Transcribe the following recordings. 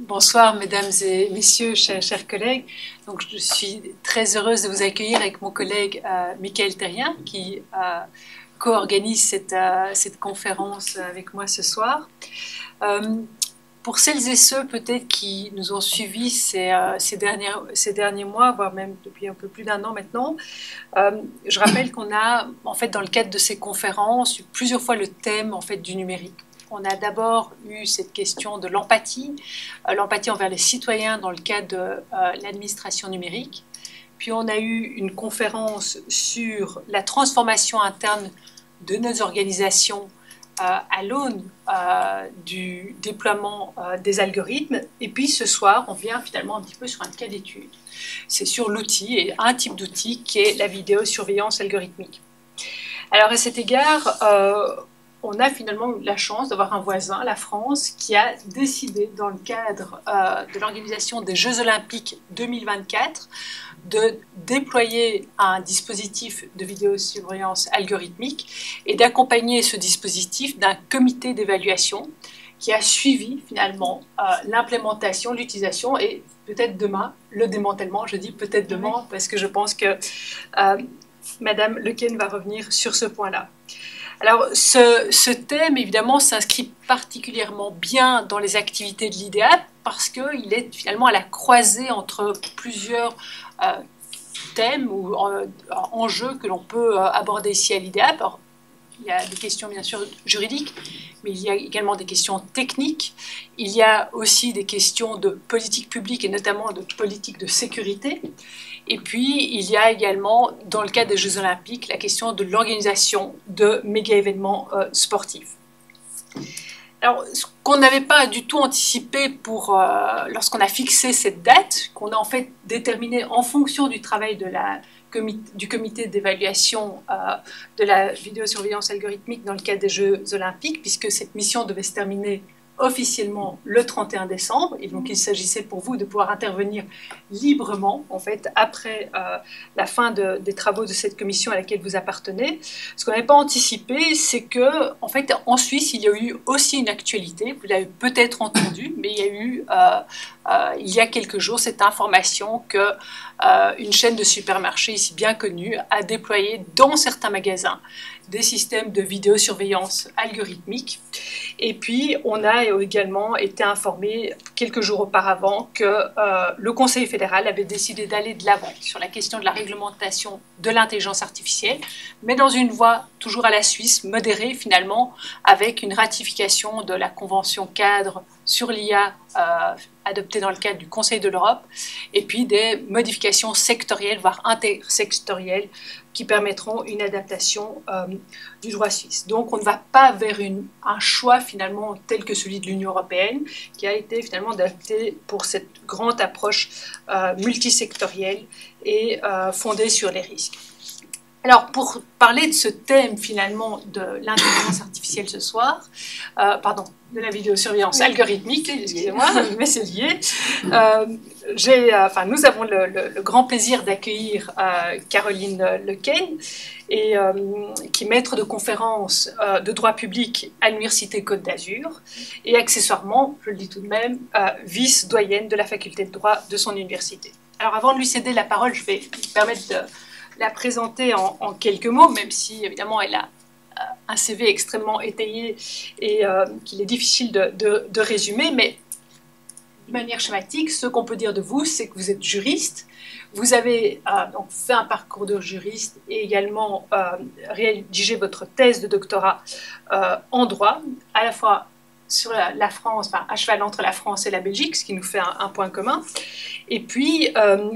Bonsoir, mesdames et messieurs, chers collègues. Donc, je suis très heureuse de vous accueillir avec mon collègue Michael Terrien, qui co-organise cette conférence avec moi ce soir. Pour celles et ceux peut-être qui nous ont suivis ces derniers mois, voire même depuis un peu plus d'un an maintenant, je rappelle qu'on a, en fait, dans le cadre de ces conférences, eu plusieurs fois le thème en fait, du numérique. On a d'abord eu cette question de l'empathie, l'empathie envers les citoyens dans le cadre de l'administration numérique. Puis on a eu une conférence sur la transformation interne de nos organisations à l'aune du déploiement des algorithmes. Et puis ce soir, on vient finalement un petit peu sur un cas d'étude. C'est sur l'outil, et un type d'outil qui est la vidéosurveillance algorithmique. Alors à cet égard, on a finalement eu la chance d'avoir un voisin, la France, qui a décidé, dans le cadre de l'organisation des Jeux Olympiques 2024, de déployer un dispositif de vidéosurveillance algorithmique et d'accompagner ce dispositif d'un comité d'évaluation qui a suivi finalement l'implémentation, l'utilisation et peut-être demain le démantèlement. Je dis peut-être demain parce que je pense que Madame Lequen va revenir sur ce point-là. Alors, ce thème, évidemment, s'inscrit particulièrement bien dans les activités de l'IDEAP parce qu'il est finalement à la croisée entre plusieurs thèmes ou enjeux que l'on peut aborder ici à l'IDEAP. Alors, il y a des questions, bien sûr, juridiques, mais il y a également des questions techniques. Il y a aussi des questions de politique publique et notamment de politique de sécurité. Et puis, il y a également, dans le cadre des Jeux Olympiques, la question de l'organisation de méga-événements sportifs. Alors, ce qu'on n'avait pas du tout anticipé lorsqu'on a fixé cette date, qu'on a en fait déterminé en fonction du travail du comité d'évaluation de la vidéosurveillance algorithmique dans le cadre des Jeux Olympiques, puisque cette mission devait se terminer officiellement le 31 décembre, et donc il s'agissait pour vous de pouvoir intervenir librement, en fait, après la fin des travaux de cette commission à laquelle vous appartenez. Ce qu'on n'avait pas anticipé, c'est que, en fait, en Suisse, il y a eu aussi une actualité, vous l'avez peut-être entendu, mais il y a eu, il y a quelques jours, cette information que une chaîne de supermarchés ici bien connue a déployé dans certains magasins des systèmes de vidéosurveillance algorithmique. Et puis, on a également été informé quelques jours auparavant que le Conseil fédéral avait décidé d'aller de l'avant sur la question de la réglementation de l'intelligence artificielle, mais dans une voie toujours à la Suisse, modérée finalement, avec une ratification de la Convention cadre sur l'IA adoptée dans le cadre du Conseil de l'Europe, et puis des modifications sectorielles, voire intersectorielles, qui permettront une adaptation du droit suisse. Donc on ne va pas vers un choix finalement tel que celui de l'Union européenne, qui a été finalement adapté pour cette grande approche multisectorielle et fondée sur les risques. Alors, pour parler de ce thème, finalement, de l'intelligence artificielle ce soir, de la vidéosurveillance algorithmique, excusez-moi, mais c'est lié, nous avons le grand plaisir d'accueillir Caroline Lequen, qui est maître de conférence de droit public à l'Université Côte d'Azur, et accessoirement, je le dis tout de même, vice-doyenne de la faculté de droit de son université. Alors, avant de lui céder la parole, je vais me permettre de la présenter en quelques mots, même si évidemment elle a un CV extrêmement étayé et qu'il est difficile de résumer, mais de manière schématique, ce qu'on peut dire de vous, c'est que vous êtes juriste, vous avez donc fait un parcours de juriste et également rédigé votre thèse de doctorat en droit, à la fois sur la France, enfin, à cheval entre la France et la Belgique, ce qui nous fait un point commun. Et puis,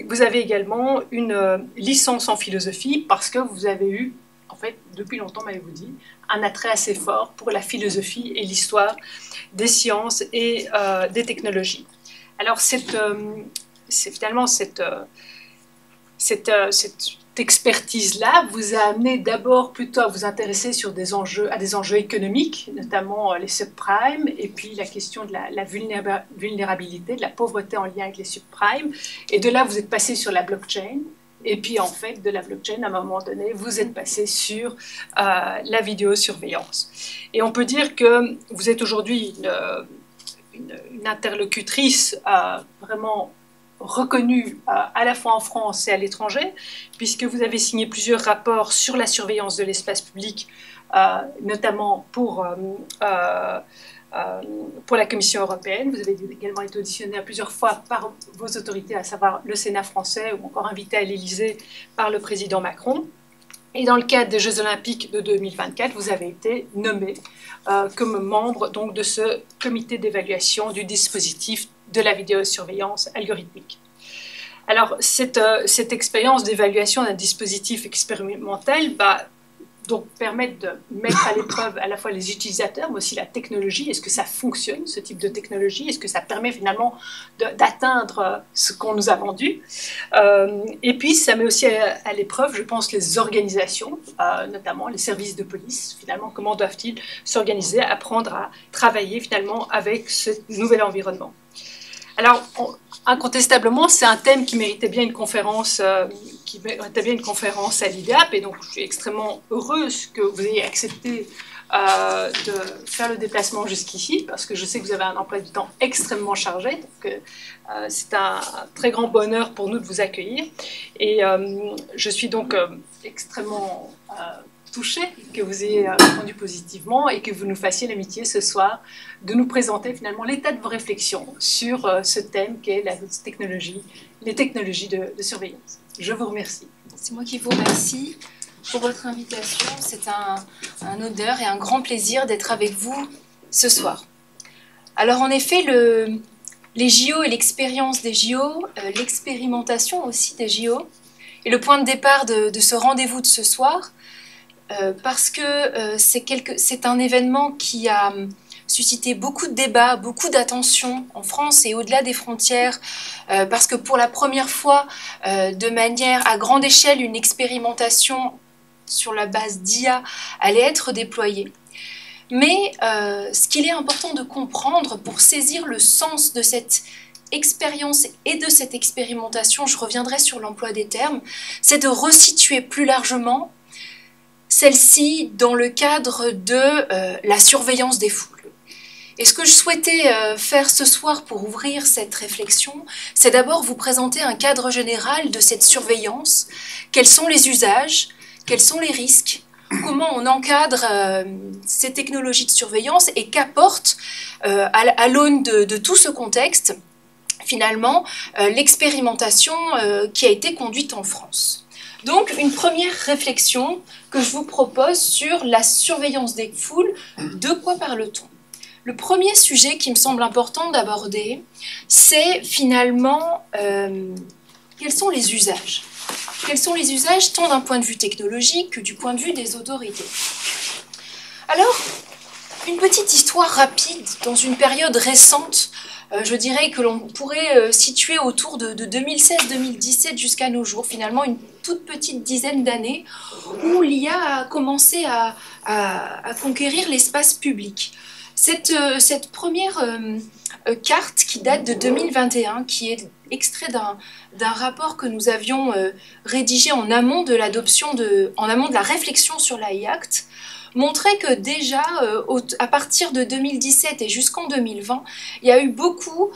vous avez également une licence en philosophie parce que vous avez eu, en fait, depuis longtemps, m'avez-vous dit, un attrait assez fort pour la philosophie et l'histoire des sciences et des technologies. Alors, finalement, cette expertise-là vous a amené d'abord plutôt à vous intéresser à des enjeux économiques, notamment les subprimes, et puis la question de la vulnérabilité, de la pauvreté en lien avec les subprimes. Et de là, vous êtes passé sur la blockchain. Et puis, en fait, de la blockchain, à un moment donné, vous êtes passé sur la vidéosurveillance. Et on peut dire que vous êtes aujourd'hui une interlocutrice vraiment reconnue à la fois en France et à l'étranger, puisque vous avez signé plusieurs rapports sur la surveillance de l'espace public, notamment pour la Commission européenne. Vous avez également été auditionné à plusieurs fois par vos autorités, à savoir le Sénat français, ou encore invité à l'Élysée par le président Macron. Et dans le cadre des Jeux Olympiques de 2024, vous avez été nommé comme membre donc, de ce comité d'évaluation du dispositif de la vidéosurveillance algorithmique. Alors, cette expérience d'évaluation d'un dispositif expérimental va donc permettre de mettre à l'épreuve à la fois les utilisateurs, mais aussi la technologie. Est-ce que ça fonctionne, ce type de technologie? Est-ce que ça permet finalement d'atteindre ce qu'on nous a vendu? Et puis, ça met aussi à l'épreuve, je pense, les organisations, notamment les services de police. Finalement, comment doivent-ils s'organiser, apprendre à travailler finalement avec ce nouvel environnement? Alors, incontestablement, c'est un thème qui méritait bien une conférence, à l'IDEAP, et donc je suis extrêmement heureuse que vous ayez accepté de faire le déplacement jusqu'ici, parce que je sais que vous avez un emploi du temps extrêmement chargé, donc c'est un très grand bonheur pour nous de vous accueillir, et je suis donc extrêmement touchée que vous ayez répondu positivement et que vous nous fassiez l'amitié ce soir de nous présenter finalement l'état de vos réflexions sur ce thème qu'est la technologie, les technologies de surveillance. Je vous remercie. C'est moi qui vous remercie pour votre invitation. C'est un honneur et un grand plaisir d'être avec vous ce soir. Alors en effet, les JO et l'expérience des JO, l'expérimentation aussi des JO, est le point de départ de ce rendez-vous de ce soir, parce que c'est un événement qui a suscité beaucoup de débats, beaucoup d'attention en France et au-delà des frontières, parce que pour la première fois, de manière à grande échelle, une expérimentation sur la base d'IA allait être déployée. Mais ce qu'il est important de comprendre pour saisir le sens de cette expérience et de cette expérimentation, je reviendrai sur l'emploi des termes, c'est de resituer plus largement celle-ci dans le cadre de la surveillance des foules. Et ce que je souhaitais faire ce soir pour ouvrir cette réflexion, c'est d'abord vous présenter un cadre général de cette surveillance. Quels sont les usages? Quels sont les risques? Comment on encadre ces technologies de surveillance et qu'apporte, à l'aune de tout ce contexte, finalement, l'expérimentation qui a été conduite en France. Donc, une première réflexion que je vous propose sur la surveillance des foules. De quoi parle-t-on? Le premier sujet qui me semble important d'aborder, c'est finalement quels sont les usages? Quels sont les usages tant d'un point de vue technologique que du point de vue des autorités? Alors, une petite histoire rapide dans une période récente, je dirais que l'on pourrait situer autour de 2016-2017 jusqu'à nos jours, finalement une toute petite dizaine d'années, où l'IA a commencé à conquérir l'espace public. Cette première carte qui date de 2021, qui est extrait d'un rapport que nous avions rédigé en amont de la réflexion sur l'AI Act, montrait que déjà, à partir de 2017 et jusqu'en 2020, il y a eu beaucoup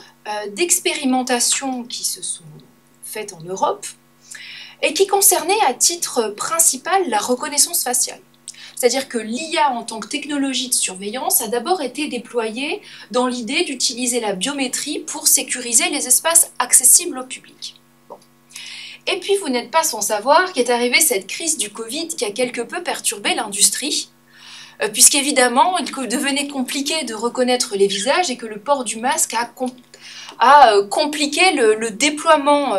d'expérimentations qui se sont faites en Europe et qui concernaient à titre principal la reconnaissance faciale. C'est-à-dire que l'IA en tant que technologie de surveillance a d'abord été déployée dans l'idée d'utiliser la biométrie pour sécuriser les espaces accessibles au public. Bon. Et puis vous n'êtes pas sans savoir qu'est arrivée cette crise du Covid qui a quelque peu perturbé l'industrie, puisqu'évidemment il devenait compliqué de reconnaître les visages et que le port du masque a compliqué le déploiement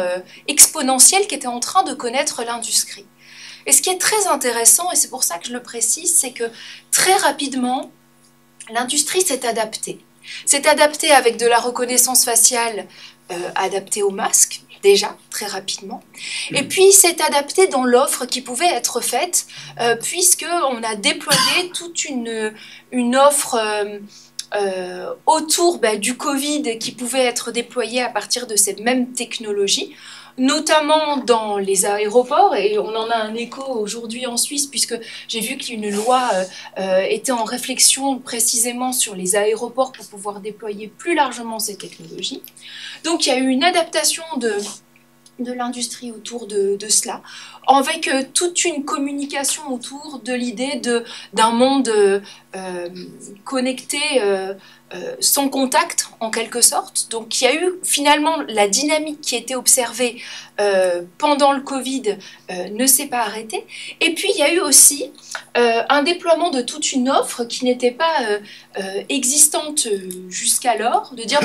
exponentiel qu'était en train de connaître l'industrie. Et ce qui est très intéressant, et c'est pour ça que je le précise, c'est que très rapidement, l'industrie s'est adaptée. S'est adaptée avec de la reconnaissance faciale adaptée au masque, déjà, très rapidement. Et puis, s'est adaptée dans l'offre qui pouvait être faite, puisqu'on a déployé toute une offre autour du Covid qui pouvaient être déployés à partir de cette même technologie, notamment dans les aéroports, et on en a un écho aujourd'hui en Suisse, puisque j'ai vu qu'une loi était en réflexion précisément sur les aéroports pour pouvoir déployer plus largement ces technologies. Donc il y a eu une adaptation de l'industrie autour de cela, avec toute une communication autour de l'idée d'un monde connecté sans contact en quelque sorte. Donc il y a eu finalement la dynamique qui était observée pendant le Covid ne s'est pas arrêtée. Et puis il y a eu aussi un déploiement de toute une offre qui n'était pas existante jusqu'alors, de dire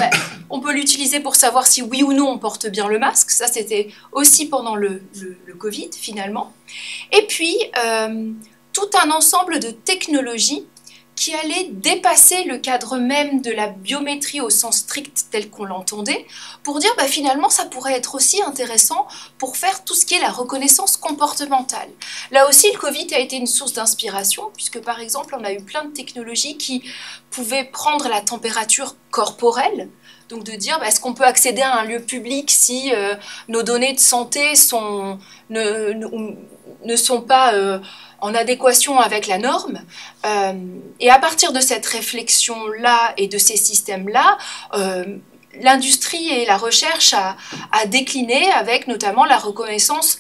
on peut l'utiliser pour savoir si oui ou non on porte bien le masque. Ça c'était aussi pendant le Covid finalement. Et puis tout un ensemble de technologies qui allait dépasser le cadre même de la biométrie au sens strict tel qu'on l'entendait, pour dire finalement ça pourrait être aussi intéressant pour faire tout ce qui est la reconnaissance comportementale. Là aussi le Covid a été une source d'inspiration, puisque par exemple on a eu plein de technologies qui pouvaient prendre la température corporelle, donc de dire est-ce qu'on peut accéder à un lieu public si nos données de santé ne sont pas en adéquation avec la norme. Et à partir de cette réflexion-là et de ces systèmes-là, l'industrie et la recherche a décliné avec notamment la reconnaissance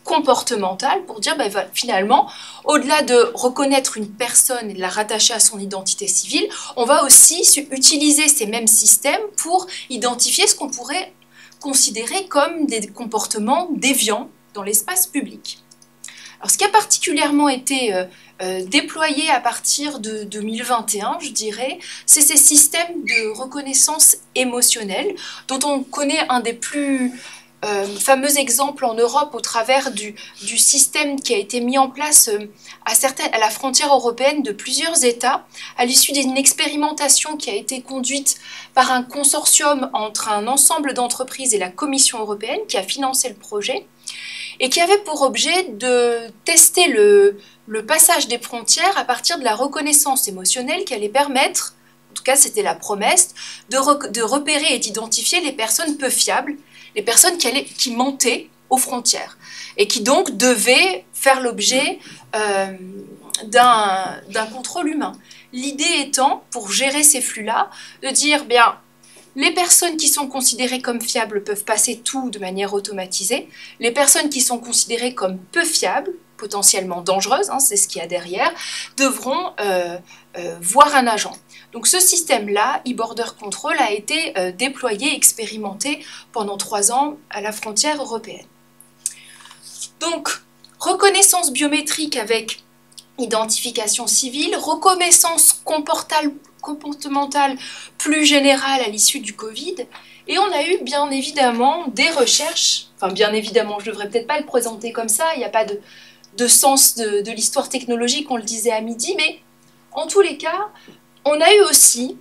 comportementale pour dire finalement, au-delà de reconnaître une personne et de la rattacher à son identité civile, on va aussi utiliser ces mêmes systèmes pour identifier ce qu'on pourrait considérer comme des comportements déviants dans l'espace public. Alors, ce qui a particulièrement été déployé à partir de 2021, je dirais, c'est ces systèmes de reconnaissance émotionnelle, dont on connaît un des plus fameux exemples en Europe au travers du système qui a été mis en place à la frontière européenne de plusieurs États, à l'issue d'une expérimentation qui a été conduite par un consortium entre un ensemble d'entreprises et la Commission européenne qui a financé le projet, et qui avait pour objet de tester le passage des frontières à partir de la reconnaissance émotionnelle qui allait permettre, en tout cas c'était la promesse, de repérer et d'identifier les personnes peu fiables, les personnes qui mentaient aux frontières, et qui donc devaient faire l'objet d'un contrôle humain. L'idée étant, pour gérer ces flux-là, de dire, les personnes qui sont considérées comme fiables peuvent passer tout de manière automatisée. Les personnes qui sont considérées comme peu fiables, potentiellement dangereuses, c'est ce qu'il y a derrière, devront voir un agent. Donc ce système-là, e-Border Control, a été déployé, expérimenté pendant 3 ans à la frontière européenne. Donc, reconnaissance biométrique avec identification civile, reconnaissance comportementale plus générale à l'issue du Covid, et on a eu bien évidemment des recherches, bien évidemment, je ne devrais peut-être pas le présenter comme ça, il n'y a pas de sens de l'histoire technologique, on le disait à midi, mais en tous les cas, on a eu aussi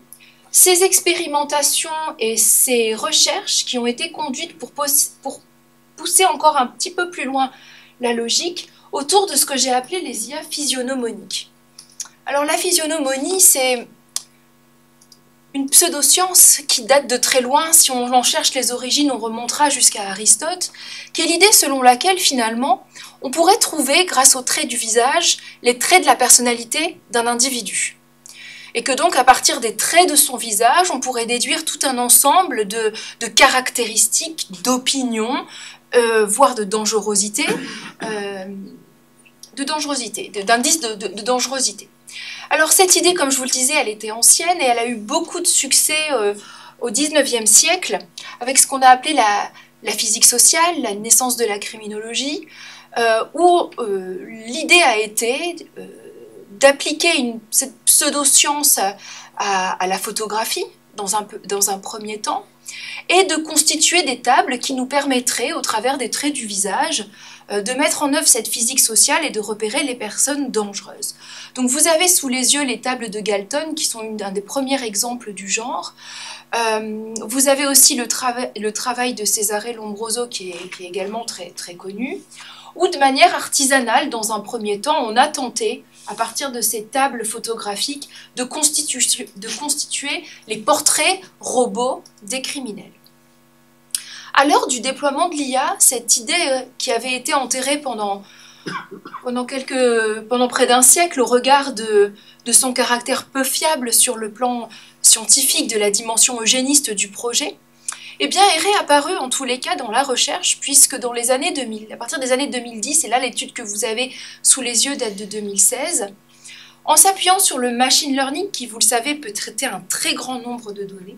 ces expérimentations et ces recherches qui ont été conduites pour pousser encore un petit peu plus loin la logique autour de ce que j'ai appelé les IA physiognomoniques. Alors la physiognomonie, c'est une pseudoscience qui date de très loin. Si on en cherche les origines, on remontera jusqu'à Aristote, qui est l'idée selon laquelle finalement on pourrait trouver, grâce aux traits du visage, les traits de la personnalité d'un individu. Et que donc à partir des traits de son visage, on pourrait déduire tout un ensemble de caractéristiques, d'opinions, voire de dangerosité, d'indices de dangerosité. Alors cette idée, comme je vous le disais, elle était ancienne et elle a eu beaucoup de succès au XIXe siècle, avec ce qu'on a appelé la physique sociale, la naissance de la criminologie, où l'idée a été d'appliquer cette pseudo-science à la photographie, dans un premier temps, et de constituer des tables qui nous permettraient, au travers des traits du visage, de mettre en œuvre cette physique sociale et de repérer les personnes dangereuses. Donc vous avez sous les yeux les tables de Galton, qui sont un des premiers exemples du genre. Vous avez aussi le travail de Cesare Lombroso, qui est également très, très connu, où de manière artisanale, dans un premier temps, on a tenté à partir de ces tables photographiques, de constituer les portraits robots des criminels. À l'heure du déploiement de l'IA, cette idée qui avait été enterrée pendant près d'un siècle au regard de son caractère peu fiable sur le plan scientifique, de la dimension eugéniste du projet, eh bien, est réapparue en tous les cas dans la recherche, puisque dans les années 2000, à partir des années 2010, et là l'étude que vous avez sous les yeux date de 2016, en s'appuyant sur le machine learning, qui, vous le savez, peut traiter un très grand nombre de données,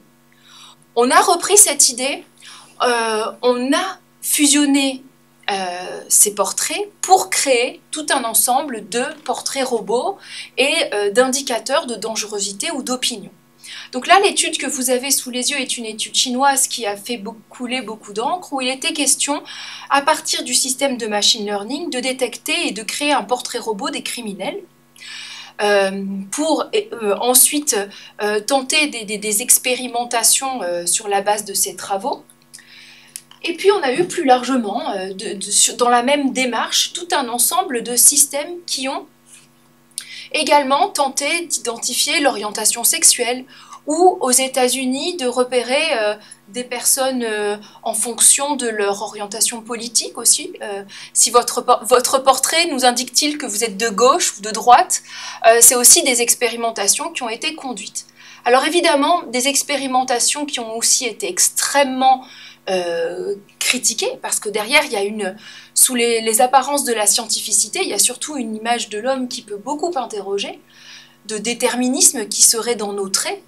on a repris cette idée, on a fusionné ces portraits pour créer tout un ensemble de portraits robots et d'indicateurs de dangerosité ou d'opinion. Donc là, l'étude que vous avez sous les yeux est une étude chinoise qui a fait couler beaucoup d'encre, où il était question, à partir du système de machine learning, de détecter et de créer un portrait robot des criminels, pour ensuite tenter des expérimentations sur la base de ces travaux. Et puis on a eu plus largement, dans la même démarche, tout un ensemble de systèmes qui ont également tenté d'identifier l'orientation sexuelle, ou aux États-Unis de repérer des personnes en fonction de leur orientation politique aussi. Si votre portrait nous indique-t-il que vous êtes de gauche ou de droite, c'est aussi des expérimentations qui ont été conduites. Alors évidemment, des expérimentations qui ont aussi été extrêmement critiquées, parce que derrière, il y a sous les apparences de la scientificité, il y a surtout une image de l'homme qui peut beaucoup interroger, de déterminisme qui serait dans nos traits,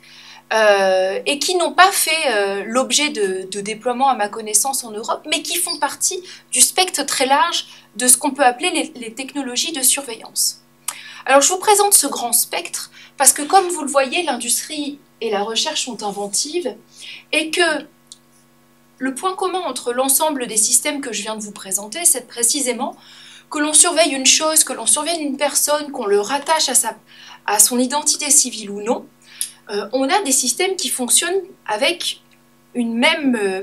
et qui n'ont pas fait l'objet de déploiement à ma connaissance en Europe, mais qui font partie du spectre très large de ce qu'on peut appeler les technologies de surveillance. Alors je vous présente ce grand spectre parce que, comme vous le voyez, l'industrie et la recherche sont inventives, et que le point commun entre l'ensemble des systèmes que je viens de vous présenter, c'est précisément que l'on surveille une chose, que l'on surveille une personne, qu'on le rattache à son identité civile ou non. On a des systèmes qui fonctionnent avec une même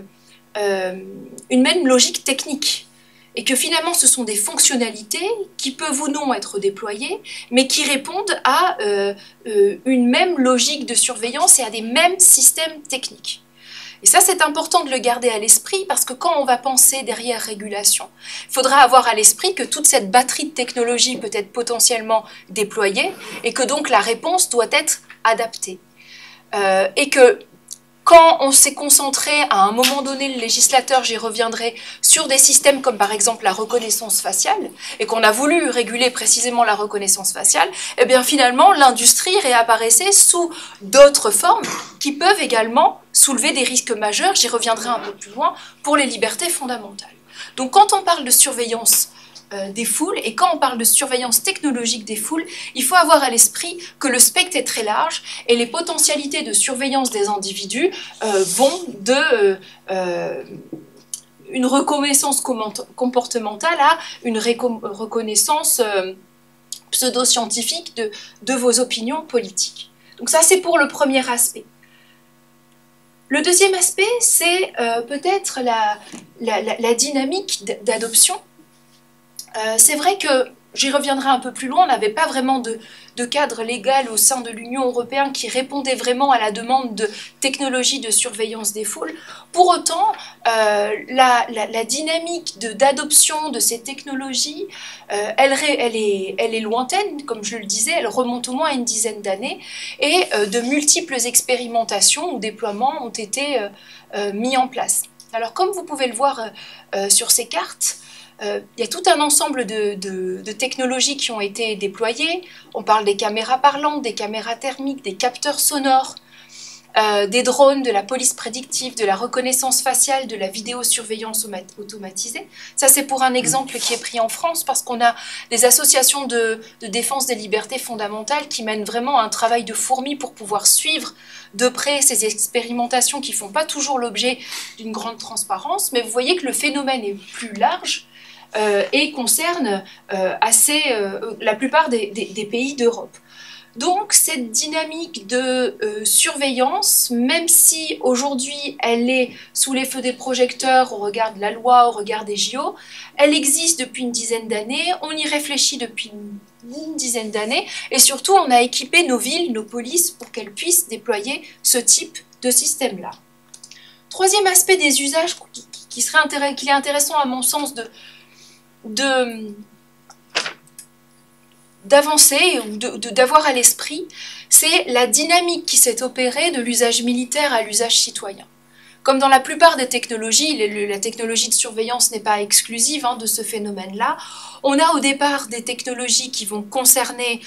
logique technique, et que finalement ce sont des fonctionnalités qui peuvent ou non être déployées, mais qui répondent à une même logique de surveillance et à des mêmes systèmes techniques. Et ça, c'est important de le garder à l'esprit, parce que quand on va penser derrière régulation, il faudra avoir à l'esprit que toute cette batterie de technologies peut être potentiellement déployée, et que donc la réponse doit être adaptée. Et que quand on s'est concentré à un moment donné, le législateur, j'y reviendrai, sur des systèmes comme par exemple la reconnaissance faciale, et qu'on a voulu réguler précisément la reconnaissance faciale, eh bien finalement l'industrie réapparaissait sous d'autres formes qui peuvent également soulever des risques majeurs, j'y reviendrai un peu plus loin, pour les libertés fondamentales. Donc quand on parle de surveillance des foules, et quand on parle de surveillance technologique des foules, il faut avoir à l'esprit que le spectre est très large, et les potentialités de surveillance des individus vont de une reconnaissance comportementale à une reconnaissance pseudo-scientifique de vos opinions politiques. Donc ça, c'est pour le premier aspect. Le deuxième aspect, c'est peut-être la dynamique d'adoption. C'est vrai que, j'y reviendrai un peu plus loin, on n'avait pas vraiment de cadre légal au sein de l'Union européenne qui répondait vraiment à la demande de technologies de surveillance des foules. Pour autant, la dynamique d'adoption de ces technologies, elle est lointaine, comme je le disais, elle remonte au moins à une dizaine d'années, et de multiples expérimentations ou déploiements ont été mis en place. Alors, comme vous pouvez le voir sur ces cartes, il y a tout un ensemble de technologies qui ont été déployées. On parle des caméras parlantes, des caméras thermiques, des capteurs sonores, des drones, de la police prédictive, de la reconnaissance faciale, de la vidéosurveillance automatisée. Ça, c'est pour un exemple qui est pris en France, parce qu'on a des associations de défense des libertés fondamentales qui mènent vraiment un travail de fourmi pour pouvoir suivre de près ces expérimentations qui ne font pas toujours l'objet d'une grande transparence. Mais vous voyez que le phénomène est plus large et concerne la plupart des pays d'Europe. Donc cette dynamique de surveillance, même si aujourd'hui elle est sous les feux des projecteurs au regard de la loi, au regard des JO, elle existe depuis une dizaine d'années, on y réfléchit depuis une dizaine d'années. Et surtout, on a équipé nos villes, nos polices, pour qu'elles puissent déployer ce type de système-là. Troisième aspect des usages qui est intéressant à mon sens d'avancer ou d'avoir à l'esprit, c'est la dynamique qui s'est opérée de l'usage militaire à l'usage citoyen. Comme dans la plupart des technologies, la technologie de surveillance n'est pas exclusive de ce phénomène-là. On a au départ des technologies qui vont concerner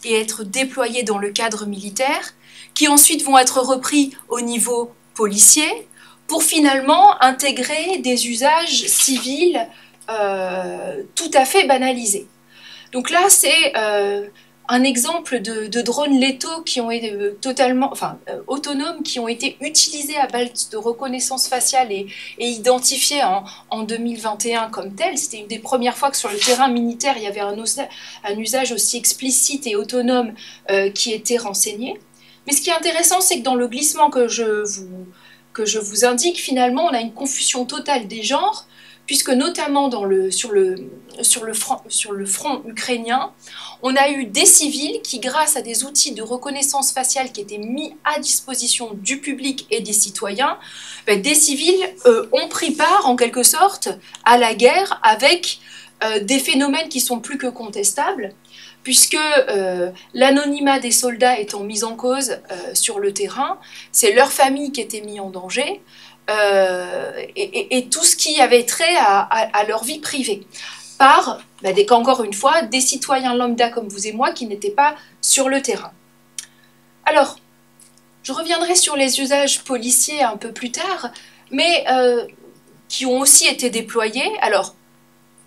et être déployées dans le cadre militaire, qui ensuite vont être repris au niveau policier, pour finalement intégrer des usages civils tout à fait banalisés. Donc là, c'est un exemple de drones létaux qui ont été autonomes, qui ont été utilisés à base de reconnaissance faciale et identifiés en 2021 comme tels. C'était une des premières fois que sur le terrain militaire, il y avait un usage aussi explicite et autonome qui était renseigné. Mais ce qui est intéressant, c'est que dans le glissement que je vous indique, finalement, on a une confusion totale des genres, puisque notamment sur le front ukrainien, on a eu des civils qui, grâce à des outils de reconnaissance faciale qui étaient mis à disposition du public et des citoyens, des civils ont pris part, en quelque sorte, à la guerre avec des phénomènes qui sont plus que contestables, puisque l'anonymat des soldats étant mis en cause sur le terrain, c'est leur famille qui était mise en danger, et tout ce qui avait trait à leur vie privée, par, encore une fois, des citoyens lambda comme vous et moi qui n'étaient pas sur le terrain. Alors, je reviendrai sur les usages policiers un peu plus tard, mais qui ont aussi été déployés. Alors,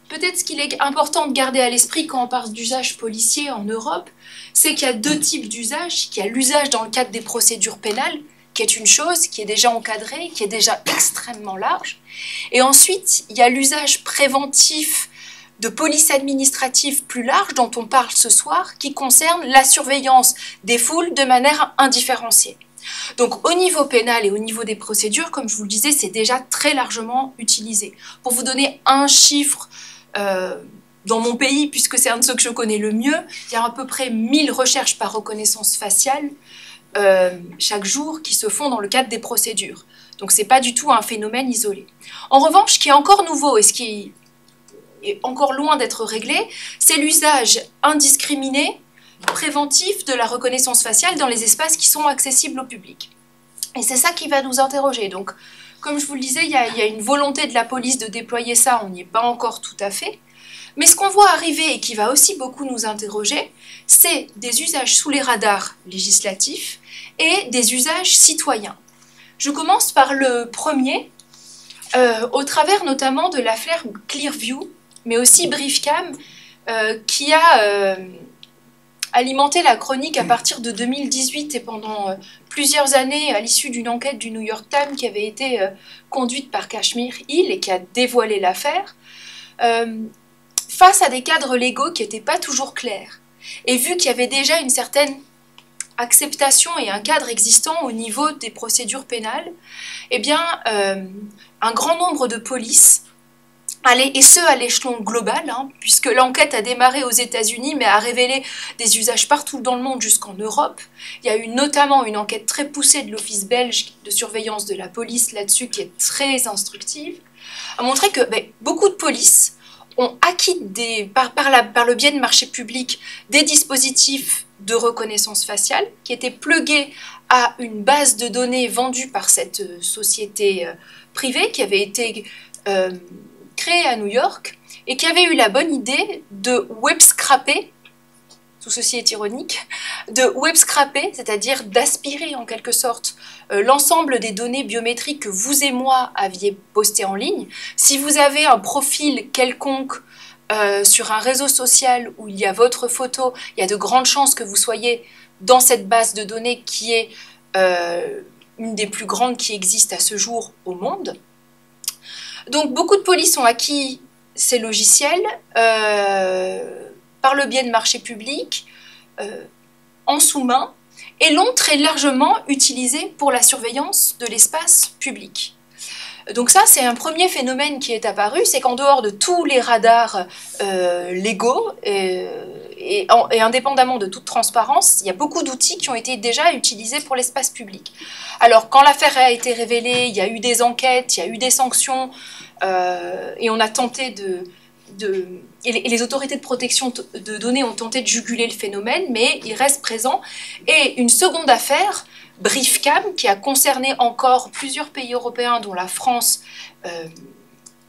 peut-être ce qu'il est important de garder à l'esprit quand on parle d'usage policier en Europe, c'est qu'il y a deux types d'usages. Il y a l'usage dans le cadre des procédures pénales, qui est une chose qui est déjà encadrée, qui est déjà extrêmement large. Et ensuite, il y a l'usage préventif de police administrative plus large, dont on parle ce soir, qui concerne la surveillance des foules de manière indifférenciée. Donc au niveau pénal et au niveau des procédures, comme je vous le disais, c'est déjà très largement utilisé. Pour vous donner un chiffre, dans mon pays, puisque c'est un de ceux que je connais le mieux, il y a à peu près 1000 recherches par reconnaissance faciale chaque jour qui se font dans le cadre des procédures. Donc ce n'est pas du tout un phénomène isolé. En revanche, ce qui est encore nouveau et ce qui est encore loin d'être réglé, c'est l'usage indiscriminé, préventif de la reconnaissance faciale dans les espaces qui sont accessibles au public. Et c'est ça qui va nous interroger. Donc, comme je vous le disais, il y a une volonté de la police de déployer ça, on n'y est pas encore tout à fait. Mais ce qu'on voit arriver et qui va aussi beaucoup nous interroger, c'est des usages sous les radars législatifs et des usages citoyens. Je commence par le premier, au travers notamment de l'affaire Clearview, mais aussi Briefcam, qui a alimenté la chronique à partir de 2018 et pendant plusieurs années à l'issue d'une enquête du New York Times qui avait été conduite par Kashmir Hill et qui a dévoilé l'affaire, face à des cadres légaux qui n'étaient pas toujours clairs. Et vu qu'il y avait déjà une certaine acceptation et un cadre existant au niveau des procédures pénales, eh bien, un grand nombre de polices, et ce à l'échelon global, puisque l'enquête a démarré aux États-Unis mais a révélé des usages partout dans le monde jusqu'en Europe. Il y a eu notamment une enquête très poussée de l'Office belge de surveillance de la police là-dessus qui est très instructive, a montré que beaucoup de polices ont acquis par le biais de marchés publics des dispositifs de reconnaissance faciale qui étaient plugués à une base de données vendue par cette société privée qui avait été créée à New York et qui avait eu la bonne idée de web scraper, tout ceci est ironique, de web scraper, c'est-à-dire d'aspirer en quelque sorte l'ensemble des données biométriques que vous et moi aviez postées en ligne. Si vous avez un profil quelconque sur un réseau social où il y a votre photo, il y a de grandes chances que vous soyez dans cette base de données qui est une des plus grandes qui existent à ce jour au monde. Donc beaucoup de polices ont acquis ces logiciels par le biais de marchés publics en sous-main et l'ont très largement utilisé pour la surveillance de l'espace public. Donc ça, c'est un premier phénomène qui est apparu, c'est qu'en dehors de tous les radars légaux et indépendamment de toute transparence, il y a beaucoup d'outils qui ont été déjà utilisés pour l'espace public. Alors, quand l'affaire a été révélée, il y a eu des enquêtes, il y a eu des sanctions, et on a tenté et les autorités de protection de données ont tenté de juguler le phénomène, mais il reste présent. Et une seconde affaire, Briefcam, qui a concerné encore plusieurs pays européens, dont la France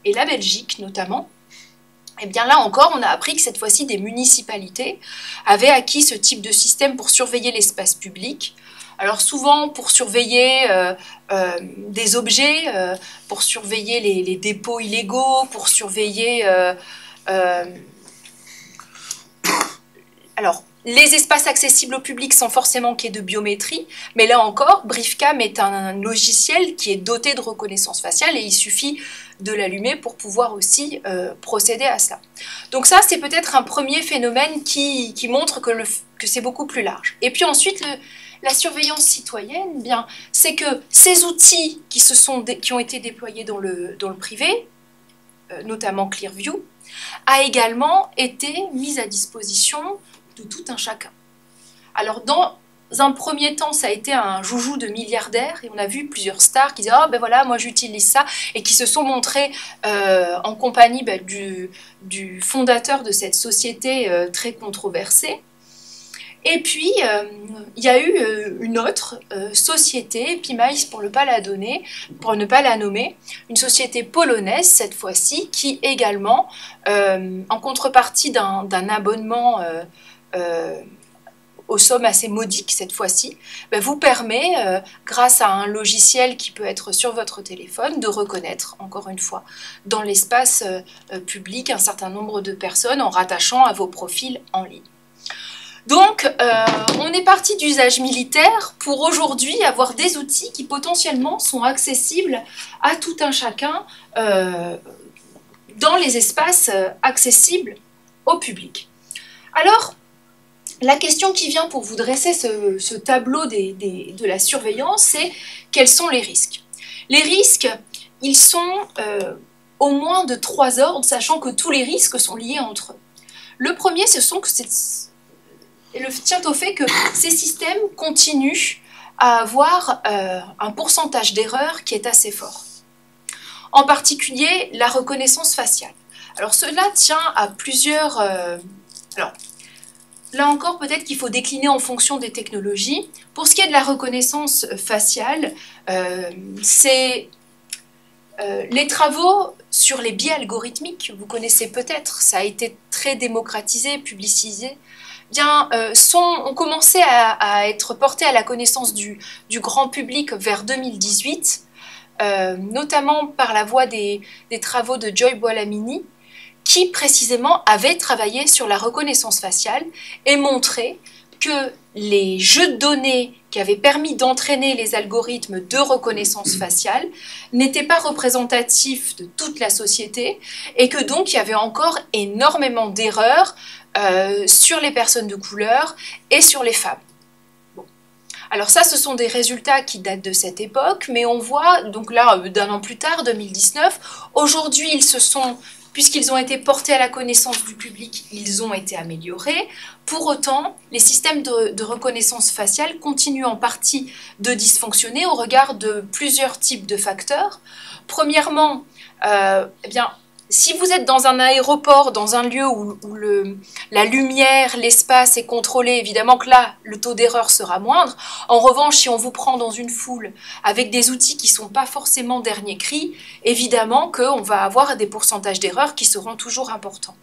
et la Belgique notamment, et bien là encore, on a appris que cette fois-ci, des municipalités avaient acquis ce type de système pour surveiller l'espace public. Alors souvent pour surveiller des objets, pour surveiller les dépôts illégaux, pour surveiller... alors, les espaces accessibles au public sans forcément qu'il y ait de biométrie, mais là encore, Briefcam est un logiciel qui est doté de reconnaissance faciale et il suffit de l'allumer pour pouvoir aussi procéder à cela. Donc ça, c'est peut-être un premier phénomène qui montre que c'est beaucoup plus large. Et puis ensuite, la surveillance citoyenne, bien, c'est que ces outils qui ont été déployés dans le privé, notamment Clearview, a également été mis à disposition de tout un chacun. Alors dans un premier temps, ça a été un joujou de milliardaires et on a vu plusieurs stars qui disaient « Oh ben voilà, moi j'utilise ça » et qui se sont montrés en compagnie du fondateur de cette société très controversée. Et puis, il y a eu une autre société, Pimais pour ne pas la nommer, une société polonaise cette fois-ci, qui également, en contrepartie d'un abonnement aux sommes assez modiques cette fois-ci, vous permet, grâce à un logiciel qui peut être sur votre téléphone, de reconnaître, encore une fois, dans l'espace public, un certain nombre de personnes en rattachant à vos profils en ligne. Donc, on est parti d'usage militaire pour aujourd'hui avoir des outils qui potentiellement sont accessibles à tout un chacun dans les espaces accessibles au public. Alors, la question qui vient pour vous dresser ce tableau de la surveillance, c'est quels sont les risques? Les risques, ils sont au moins de 3 ordres, sachant que tous les risques sont liés entre eux. Le premier, tient au fait que ces systèmes continuent à avoir un pourcentage d'erreur qui est assez fort. En particulier, la reconnaissance faciale. Alors cela tient à plusieurs... alors, là encore, peut-être qu'il faut décliner en fonction des technologies. Pour ce qui est de la reconnaissance faciale, c'est les travaux sur les biais algorithmiques, vous connaissez peut-être, ça a été très démocratisé, publicisé, ont commencé à être portés à la connaissance du grand public vers 2018, notamment par la voie des travaux de Joy Buolamwini, qui précisément avait travaillé sur la reconnaissance faciale et montré que les jeux de données qui avaient permis d'entraîner les algorithmes de reconnaissance faciale n'étaient pas représentatifs de toute la société et que donc il y avait encore énormément d'erreurs sur les personnes de couleur et sur les femmes. Bon. Alors ça, ce sont des résultats qui datent de cette époque, mais on voit, donc là, d'un an plus tard, 2019, aujourd'hui, puisqu'ils ont été portés à la connaissance du public, ils ont été améliorés. Pour autant, les systèmes de reconnaissance faciale continuent en partie de dysfonctionner au regard de plusieurs types de facteurs. Premièrement, si vous êtes dans un aéroport, dans un lieu où la lumière, l'espace est contrôlé, évidemment que là, le taux d'erreur sera moindre. En revanche, si on vous prend dans une foule avec des outils qui ne sont pas forcément dernier cri, évidemment qu'on va avoir des pourcentages d'erreur qui seront toujours importants.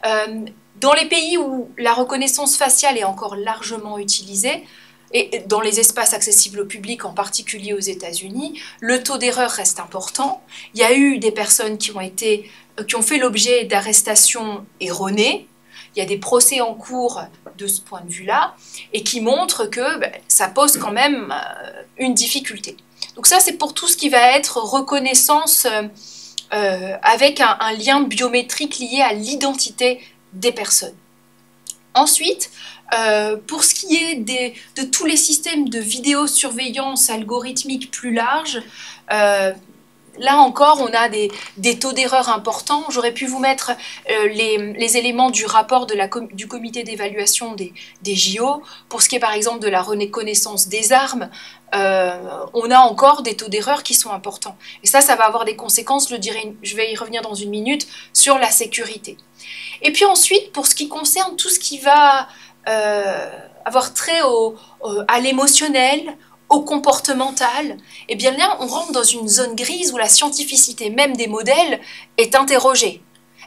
Dans les pays où la reconnaissance faciale est encore largement utilisée, et dans les espaces accessibles au public, en particulier aux États-Unis, le taux d'erreur reste important. Il y a eu des personnes qui ont fait l'objet d'arrestations erronées. Il y a des procès en cours de ce point de vue-là et qui montrent que ça pose quand même une difficulté. Donc ça, c'est pour tout ce qui va être reconnaissance avec un lien biométrique lié à l'identité des personnes. Ensuite, pour ce qui est de tous les systèmes de vidéosurveillance algorithmique plus larges, là encore, on a des taux d'erreur importants. J'aurais pu vous mettre les éléments du rapport du comité d'évaluation des JO. Pour ce qui est par exemple de la reconnaissance des armes, on a encore des taux d'erreur qui sont importants. Et ça va avoir des conséquences, je vais y revenir dans une minute, sur la sécurité. Et puis ensuite, pour ce qui concerne tout ce qui va avoir trait à l'émotionnel, au comportemental, eh bien là, on rentre dans une zone grise où la scientificité même des modèles est interrogée.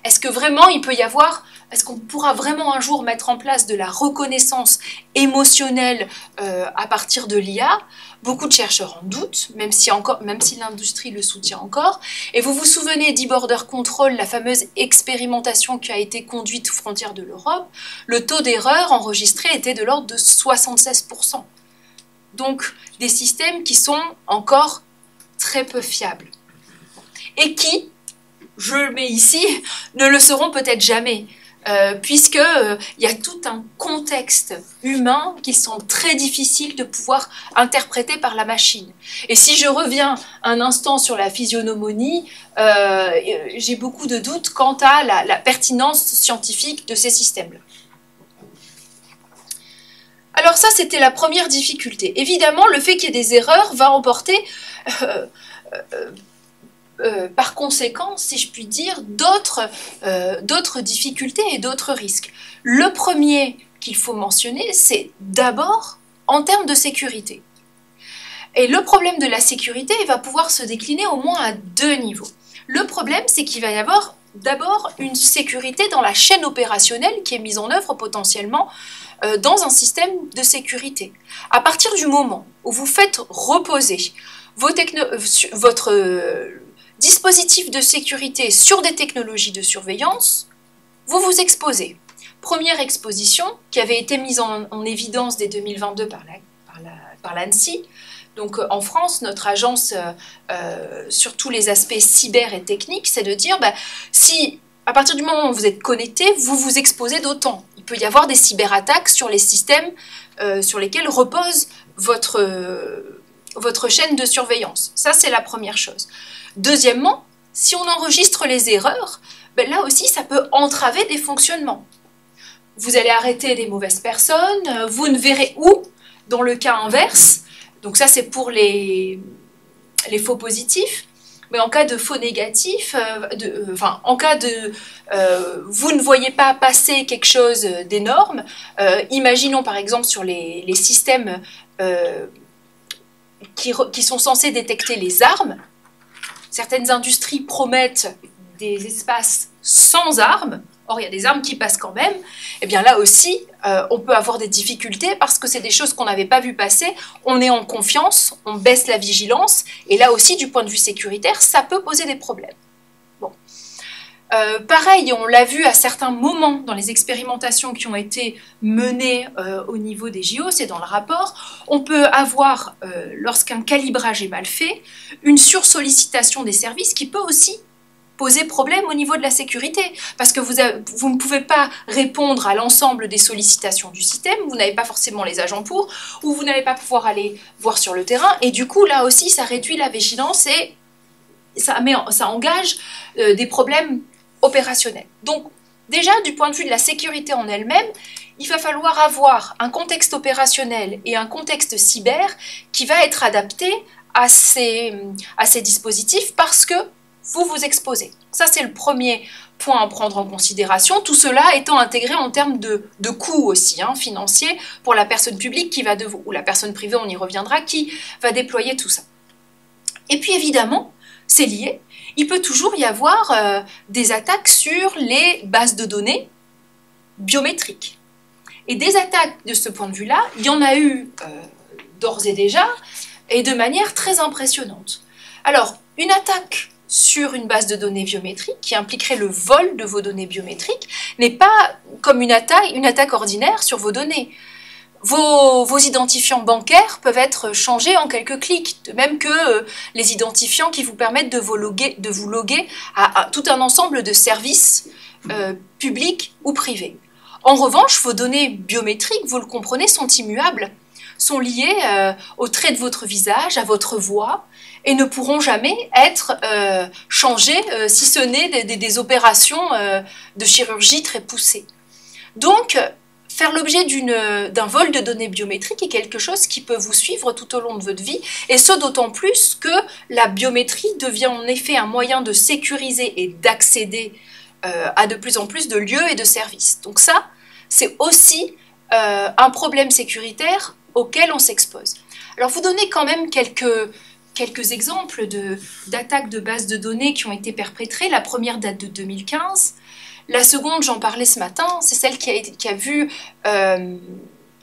Est-ce que vraiment est-ce qu'on pourra vraiment un jour mettre en place de la reconnaissance émotionnelle à partir de l'IA? Beaucoup de chercheurs en doutent, même si l'industrie le soutient encore. Et vous vous souvenez d'e-border control, la fameuse expérimentation qui a été conduite aux frontières de l'Europe, le taux d'erreur enregistré était de l'ordre de 76%. Donc, des systèmes qui sont encore très peu fiables. Et qui, je le mets ici, ne le seront peut-être jamais, puisqu'il y a tout un contexte humain qui sont très difficiles de pouvoir interpréter par la machine. Et si je reviens un instant sur la physiognomonie, j'ai beaucoup de doutes quant à la pertinence scientifique de ces systèmes-là. Alors ça, c'était la première difficulté. Évidemment, le fait qu'il y ait des erreurs va emporter, par conséquent, si je puis dire, d'autres difficultés et d'autres risques. Le premier qu'il faut mentionner, c'est d'abord en termes de sécurité. Et le problème de la sécurité va pouvoir se décliner au moins à deux niveaux. Le problème, c'est qu'il va y avoir d'abord une sécurité dans la chaîne opérationnelle qui est mise en œuvre potentiellement dans un système de sécurité. À partir du moment où vous faites reposer votre dispositif de sécurité sur des technologies de surveillance, vous vous exposez. Première exposition qui avait été mise en évidence dès 2022 par l'ANSSI. Donc en France, notre agence sur tous les aspects cyber et techniques, c'est de dire si à partir du moment où vous êtes connecté, vous vous exposez d'autant. Il peut y avoir des cyberattaques sur les systèmes sur lesquels repose votre chaîne de surveillance. Ça, c'est la première chose. Deuxièmement, si on enregistre les erreurs, là aussi, ça peut entraver des fonctionnements. Vous allez arrêter les mauvaises personnes, vous ne verrez où, dans le cas inverse. Donc ça, c'est pour les faux positifs. Mais en cas de faux négatif, en cas de vous ne voyez pas passer quelque chose d'énorme, imaginons par exemple sur les systèmes qui sont censés détecter les armes, certaines industries promettent des espaces sans armes, or il y a des armes qui passent quand même, et bien là aussi, on peut avoir des difficultés parce que c'est des choses qu'on n'avait pas vu passer, on est en confiance, on baisse la vigilance, et là aussi, du point de vue sécuritaire, ça peut poser des problèmes. Bon. Pareil, on l'a vu à certains moments dans les expérimentations qui ont été menées au niveau des JO, c'est dans le rapport, on peut avoir, lorsqu'un calibrage est mal fait, une sursollicitation des services qui peut aussi poser problème au niveau de la sécurité, parce que vous ne pouvez pas répondre à l'ensemble des sollicitations du système, vous n'avez pas forcément les agents pour, ou vous n'allez pas pouvoir aller voir sur le terrain, et du coup, là aussi, ça réduit la vigilance et ça engage des problèmes opérationnels. Donc, déjà, du point de vue de la sécurité en elle-même, il va falloir avoir un contexte opérationnel et un contexte cyber qui va être adapté à ces dispositifs parce que vous vous exposez. Ça, c'est le premier point à prendre en considération. Tout cela étant intégré en termes de coûts aussi, financiers, pour la personne publique ou la personne privée, on y reviendra, qui va déployer tout ça. Et puis évidemment, c'est lié. Il peut toujours y avoir des attaques sur les bases de données biométriques. Et des attaques de ce point de vue-là, il y en a eu d'ores et déjà, et de manière très impressionnante. Alors, une attaque sur une base de données biométrique qui impliquerait le vol de vos données biométriques n'est pas comme une attaque ordinaire sur vos données. Vos identifiants bancaires peuvent être changés en quelques clics, de même que les identifiants qui vous permettent de vous loguer à tout un ensemble de services publics ou privés. En revanche, vos données biométriques, vous le comprenez, sont immuables. sont liées aux traits de votre visage, à votre voix, et ne pourront jamais être changées, si ce n'est des opérations de chirurgie très poussées. Donc, faire l'objet d'un vol de données biométriques est quelque chose qui peut vous suivre tout au long de votre vie, et ce d'autant plus que la biométrie devient en effet un moyen de sécuriser et d'accéder à de plus en plus de lieux et de services. Donc ça, c'est aussi un problème sécuritaire auquel on s'expose. Alors, vous donnez quand même quelques exemples d'attaques de bases de données qui ont été perpétrées. La première date de 2015. La seconde, j'en parlais ce matin, c'est celle qui a vu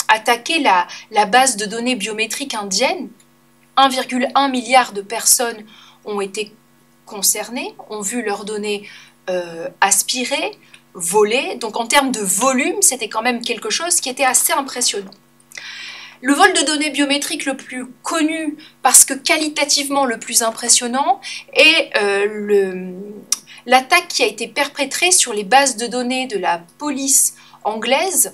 attaquer la base de données biométriques indienne. 1,1 milliard de personnes ont été concernées, ont vu leurs données aspirées, volées. Donc en termes de volume, c'était quand même quelque chose qui était assez impressionnant. Le vol de données biométriques le plus connu, parce que qualitativement le plus impressionnant, est l'attaque qui a été perpétrée sur les bases de données de la police anglaise,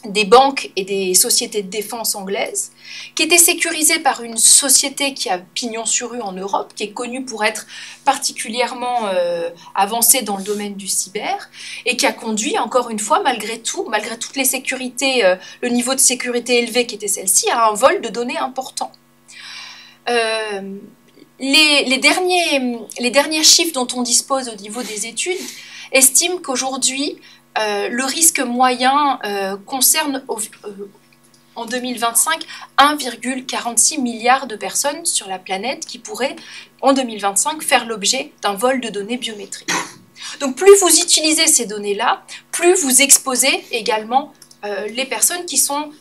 des banques et des sociétés de défense anglaises, qui était sécurisée par une société qui a pignon sur rue en Europe, qui est connue pour être particulièrement avancée dans le domaine du cyber, et qui a conduit, encore une fois, malgré toutes les sécurités, le niveau de sécurité élevé qui était celle-ci, à un vol de données important. Les derniers chiffres dont on dispose au niveau des études estiment qu'aujourd'hui, le risque moyen concerne en 2025 1,46 milliard de personnes sur la planète qui pourraient en 2025 faire l'objet d'un vol de données biométriques. Donc plus vous utilisez ces données-là, plus vous exposez également les personnes qui sont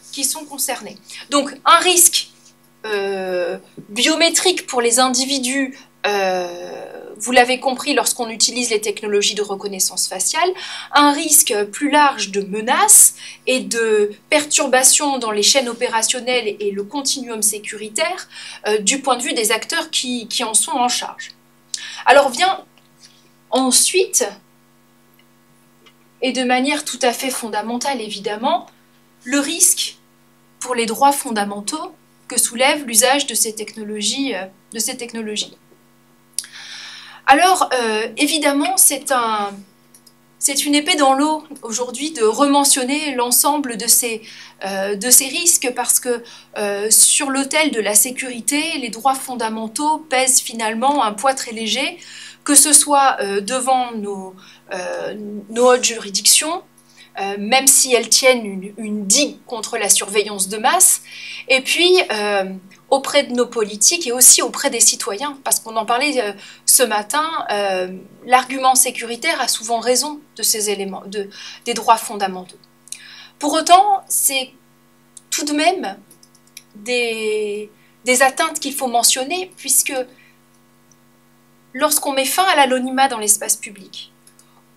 concernées. Donc un risque biométrique pour les individus, vous l'avez compris, lorsqu'on utilise les technologies de reconnaissance faciale, un risque plus large de menaces et de perturbations dans les chaînes opérationnelles et le continuum sécuritaire du point de vue des acteurs qui en sont en charge. Alors vient ensuite, et de manière tout à fait fondamentale évidemment, le risque pour les droits fondamentaux que soulève l'usage de ces technologies. Alors, évidemment, c'est une épée dans l'eau aujourd'hui de rementionner l'ensemble de ces risques parce que sur l'autel de la sécurité, les droits fondamentaux pèsent finalement un poids très léger, que ce soit devant nos hautes juridictions, même si elles tiennent une digue contre la surveillance de masse, et puis auprès de nos politiques et aussi auprès des citoyens, parce qu'on en parlait ce matin, l'argument sécuritaire a souvent raison de ces éléments, des droits fondamentaux. Pour autant, c'est tout de même des atteintes qu'il faut mentionner, puisque lorsqu'on met fin à l'anonymat dans l'espace public,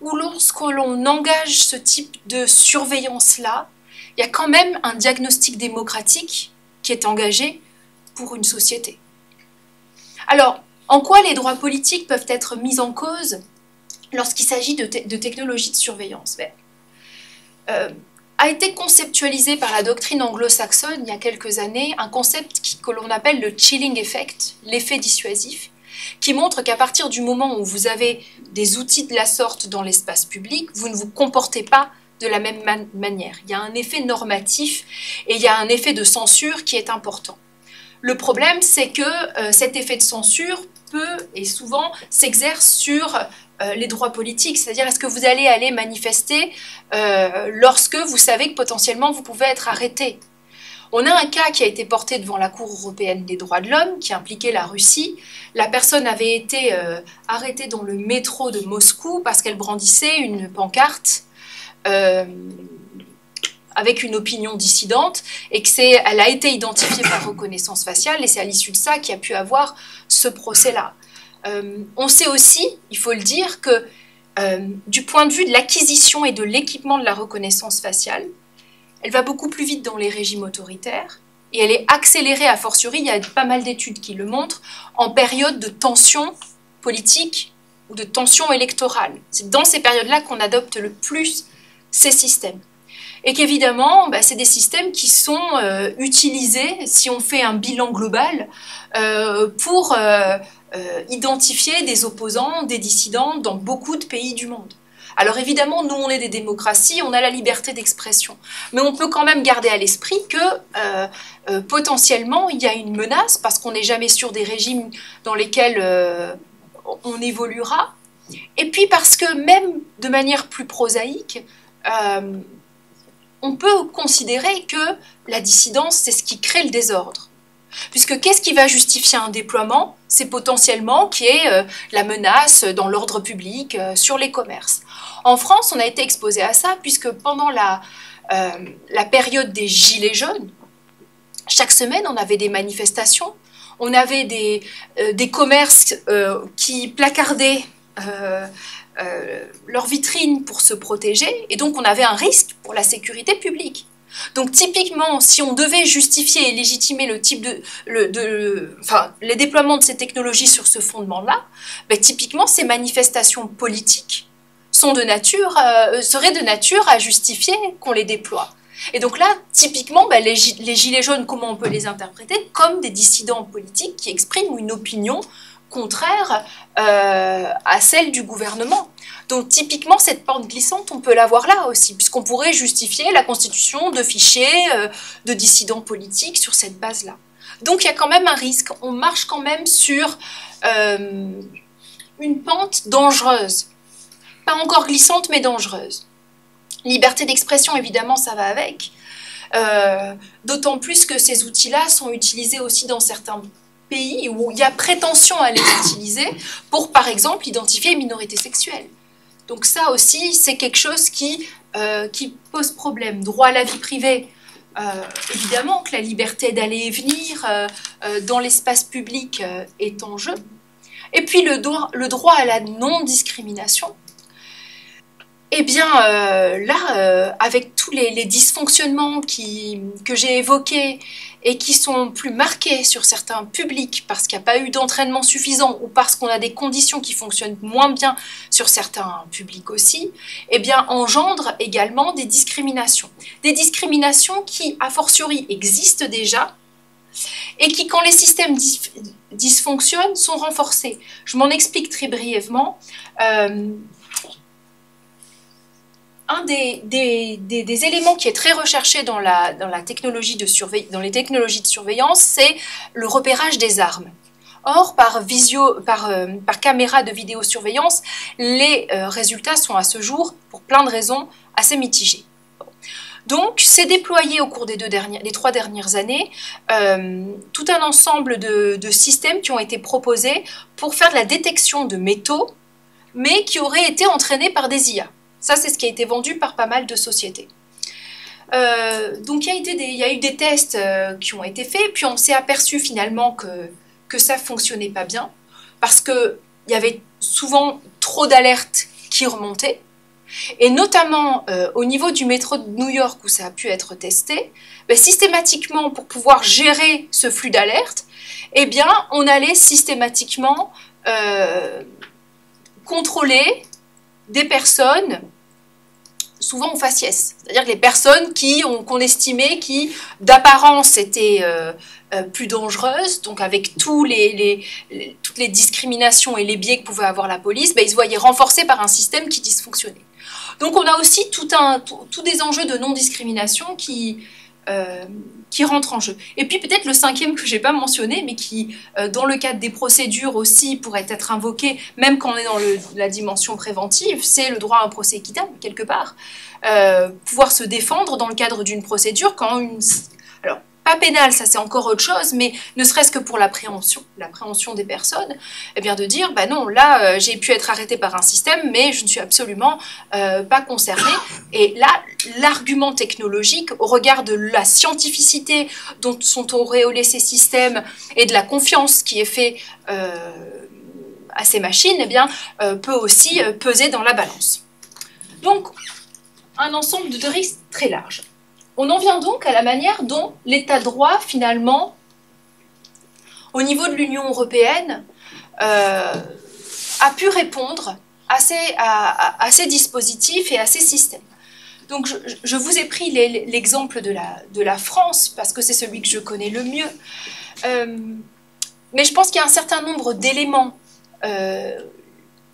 ou lorsque l'on engage ce type de surveillance-là, il y a quand même un diagnostic démocratique qui est engagé pour une société. Alors, en quoi les droits politiques peuvent être mis en cause lorsqu'il s'agit de technologies de surveillance? A été conceptualisé par la doctrine anglo-saxonne il y a quelques années un concept que l'on appelle le chilling effect, l'effet dissuasif, qui montre qu'à partir du moment où vous avez des outils de la sorte dans l'espace public, vous ne vous comportez pas de la même manière. Il y a un effet normatif et il y a un effet de censure qui est important. Le problème, c'est que cet effet de censure peut et souvent s'exerce sur les droits politiques. C'est-à-dire, est-ce que vous allez aller manifester lorsque vous savez que potentiellement vous pouvez être arrêté? On a un cas qui a été porté devant la Cour européenne des droits de l'homme, qui impliquait la Russie. La personne avait été arrêtée dans le métro de Moscou parce qu'elle brandissait une pancarte avec une opinion dissidente, et elle a été identifiée par reconnaissance faciale, et c'est à l'issue de ça qu'il y a pu avoir ce procès-là. On sait aussi, il faut le dire, que du point de vue de l'acquisition et de l'équipement de la reconnaissance faciale, elle va beaucoup plus vite dans les régimes autoritaires et elle est accélérée a fortiori, il y a pas mal d'études qui le montrent, en période de tension politique ou de tension électorale. C'est dans ces périodes-là qu'on adopte le plus ces systèmes. et qu'évidemment, c'est des systèmes qui sont utilisés, si on fait un bilan global, pour identifier des opposants, des dissidents dans beaucoup de pays du monde. Alors évidemment, nous, on est des démocraties, on a la liberté d'expression. Mais on peut quand même garder à l'esprit que potentiellement, il y a une menace, parce qu'on n'est jamais sûr des régimes dans lesquels on évoluera. Et puis parce que même de manière plus prosaïque, on peut considérer que la dissidence, c'est ce qui crée le désordre. Puisque qu'est-ce qui va justifier un déploiement? C'est potentiellement qu'il y ait la menace dans l'ordre public, sur les commerces. En France, on a été exposé à ça, puisque pendant la période des Gilets jaunes, chaque semaine, on avait des manifestations, on avait des commerces qui placardaient leurs vitrines pour se protéger, et donc on avait un risque pour la sécurité publique. Donc typiquement, si on devait justifier et légitimer les déploiements de ces technologies sur ce fondement-là, typiquement ces manifestations politiques seraient de nature à justifier qu'on les déploie. Et donc là, typiquement, les gilets jaunes, comment on peut les interpréter? Comme des dissidents politiques qui expriment une opinion contraire à celle du gouvernement. Donc typiquement, cette pente glissante, on peut la voir là aussi, puisqu'on pourrait justifier la constitution de fichiers de dissidents politiques sur cette base-là. Donc il y a quand même un risque, on marche quand même sur une pente dangereuse. Pas encore glissante, mais dangereuse. Liberté d'expression, évidemment, ça va avec. D'autant plus que ces outils-là sont utilisés aussi dans certains pays où il y a prétention à les utiliser pour, par exemple, identifier les minorités sexuelles. Donc ça aussi, c'est quelque chose qui pose problème. Droit à la vie privée, évidemment que la liberté d'aller et venir dans l'espace public est en jeu. Et puis le droit à la non-discrimination. Eh bien, avec tous les dysfonctionnements que j'ai évoqués et qui sont plus marqués sur certains publics parce qu'il n'y a pas eu d'entraînement suffisant ou parce qu'on a des conditions qui fonctionnent moins bien sur certains publics aussi, eh bien, engendrent également des discriminations. Des discriminations qui, a fortiori, existent déjà et qui, quand les systèmes dysfonctionnent, sont renforcés. Je m'en explique très brièvement. Un des éléments qui est très recherché dans les technologies de surveillance, c'est le repérage des armes. Or, par caméra de vidéosurveillance, les résultats sont à ce jour, pour plein de raisons, assez mitigés. Donc, c'est déployé au cours des 3 dernières années tout un ensemble de systèmes qui ont été proposés pour faire de la détection de métaux, mais qui auraient été entraînés par des IA. Ça, c'est ce qui a été vendu par pas mal de sociétés. Donc, il y a eu des tests qui ont été faits, puis on s'est aperçu finalement que ça ne fonctionnait pas bien, parce qu'il y avait souvent trop d'alertes qui remontaient, et notamment au niveau du métro de New York, où ça a pu être testé, systématiquement, pour pouvoir gérer ce flux d'alertes, eh bien, on allait systématiquement contrôler des personnes, souvent au faciès, c'est-à-dire que les personnes qu'on estimait qui, d'apparence, étaient plus dangereuses, donc avec toutes les discriminations et les biais que pouvait avoir la police, ils se voyaient renforcés par un système qui dysfonctionnait. Donc on a aussi tous des enjeux de non-discrimination qui rentrent en jeu. Et puis peut-être le 5e que je n'ai pas mentionné, mais qui, dans le cadre des procédures aussi, pourrait être invoqué, même quand on est dans la dimension préventive, c'est le droit à un procès équitable, quelque part. Pouvoir se défendre dans le cadre d'une procédure quand alors, pas pénale, ça c'est encore autre chose, mais ne serait-ce que pour l'appréhension des personnes, eh bien de dire, non, là, j'ai pu être arrêté par un système, mais je ne suis absolument pas concerné. Et là, l'argument technologique, au regard de la scientificité dont sont auréolés ces systèmes et de la confiance qui est faite à ces machines, eh bien, peut aussi peser dans la balance. Donc, un ensemble de risques très large. On en vient donc à la manière dont l'état de droit, finalement, au niveau de l'Union européenne, a pu répondre à ces dispositifs et à ces systèmes. Donc je vous ai pris l'exemple de la France, parce que c'est celui que je connais le mieux. Mais je pense qu'il y a un certain nombre d'éléments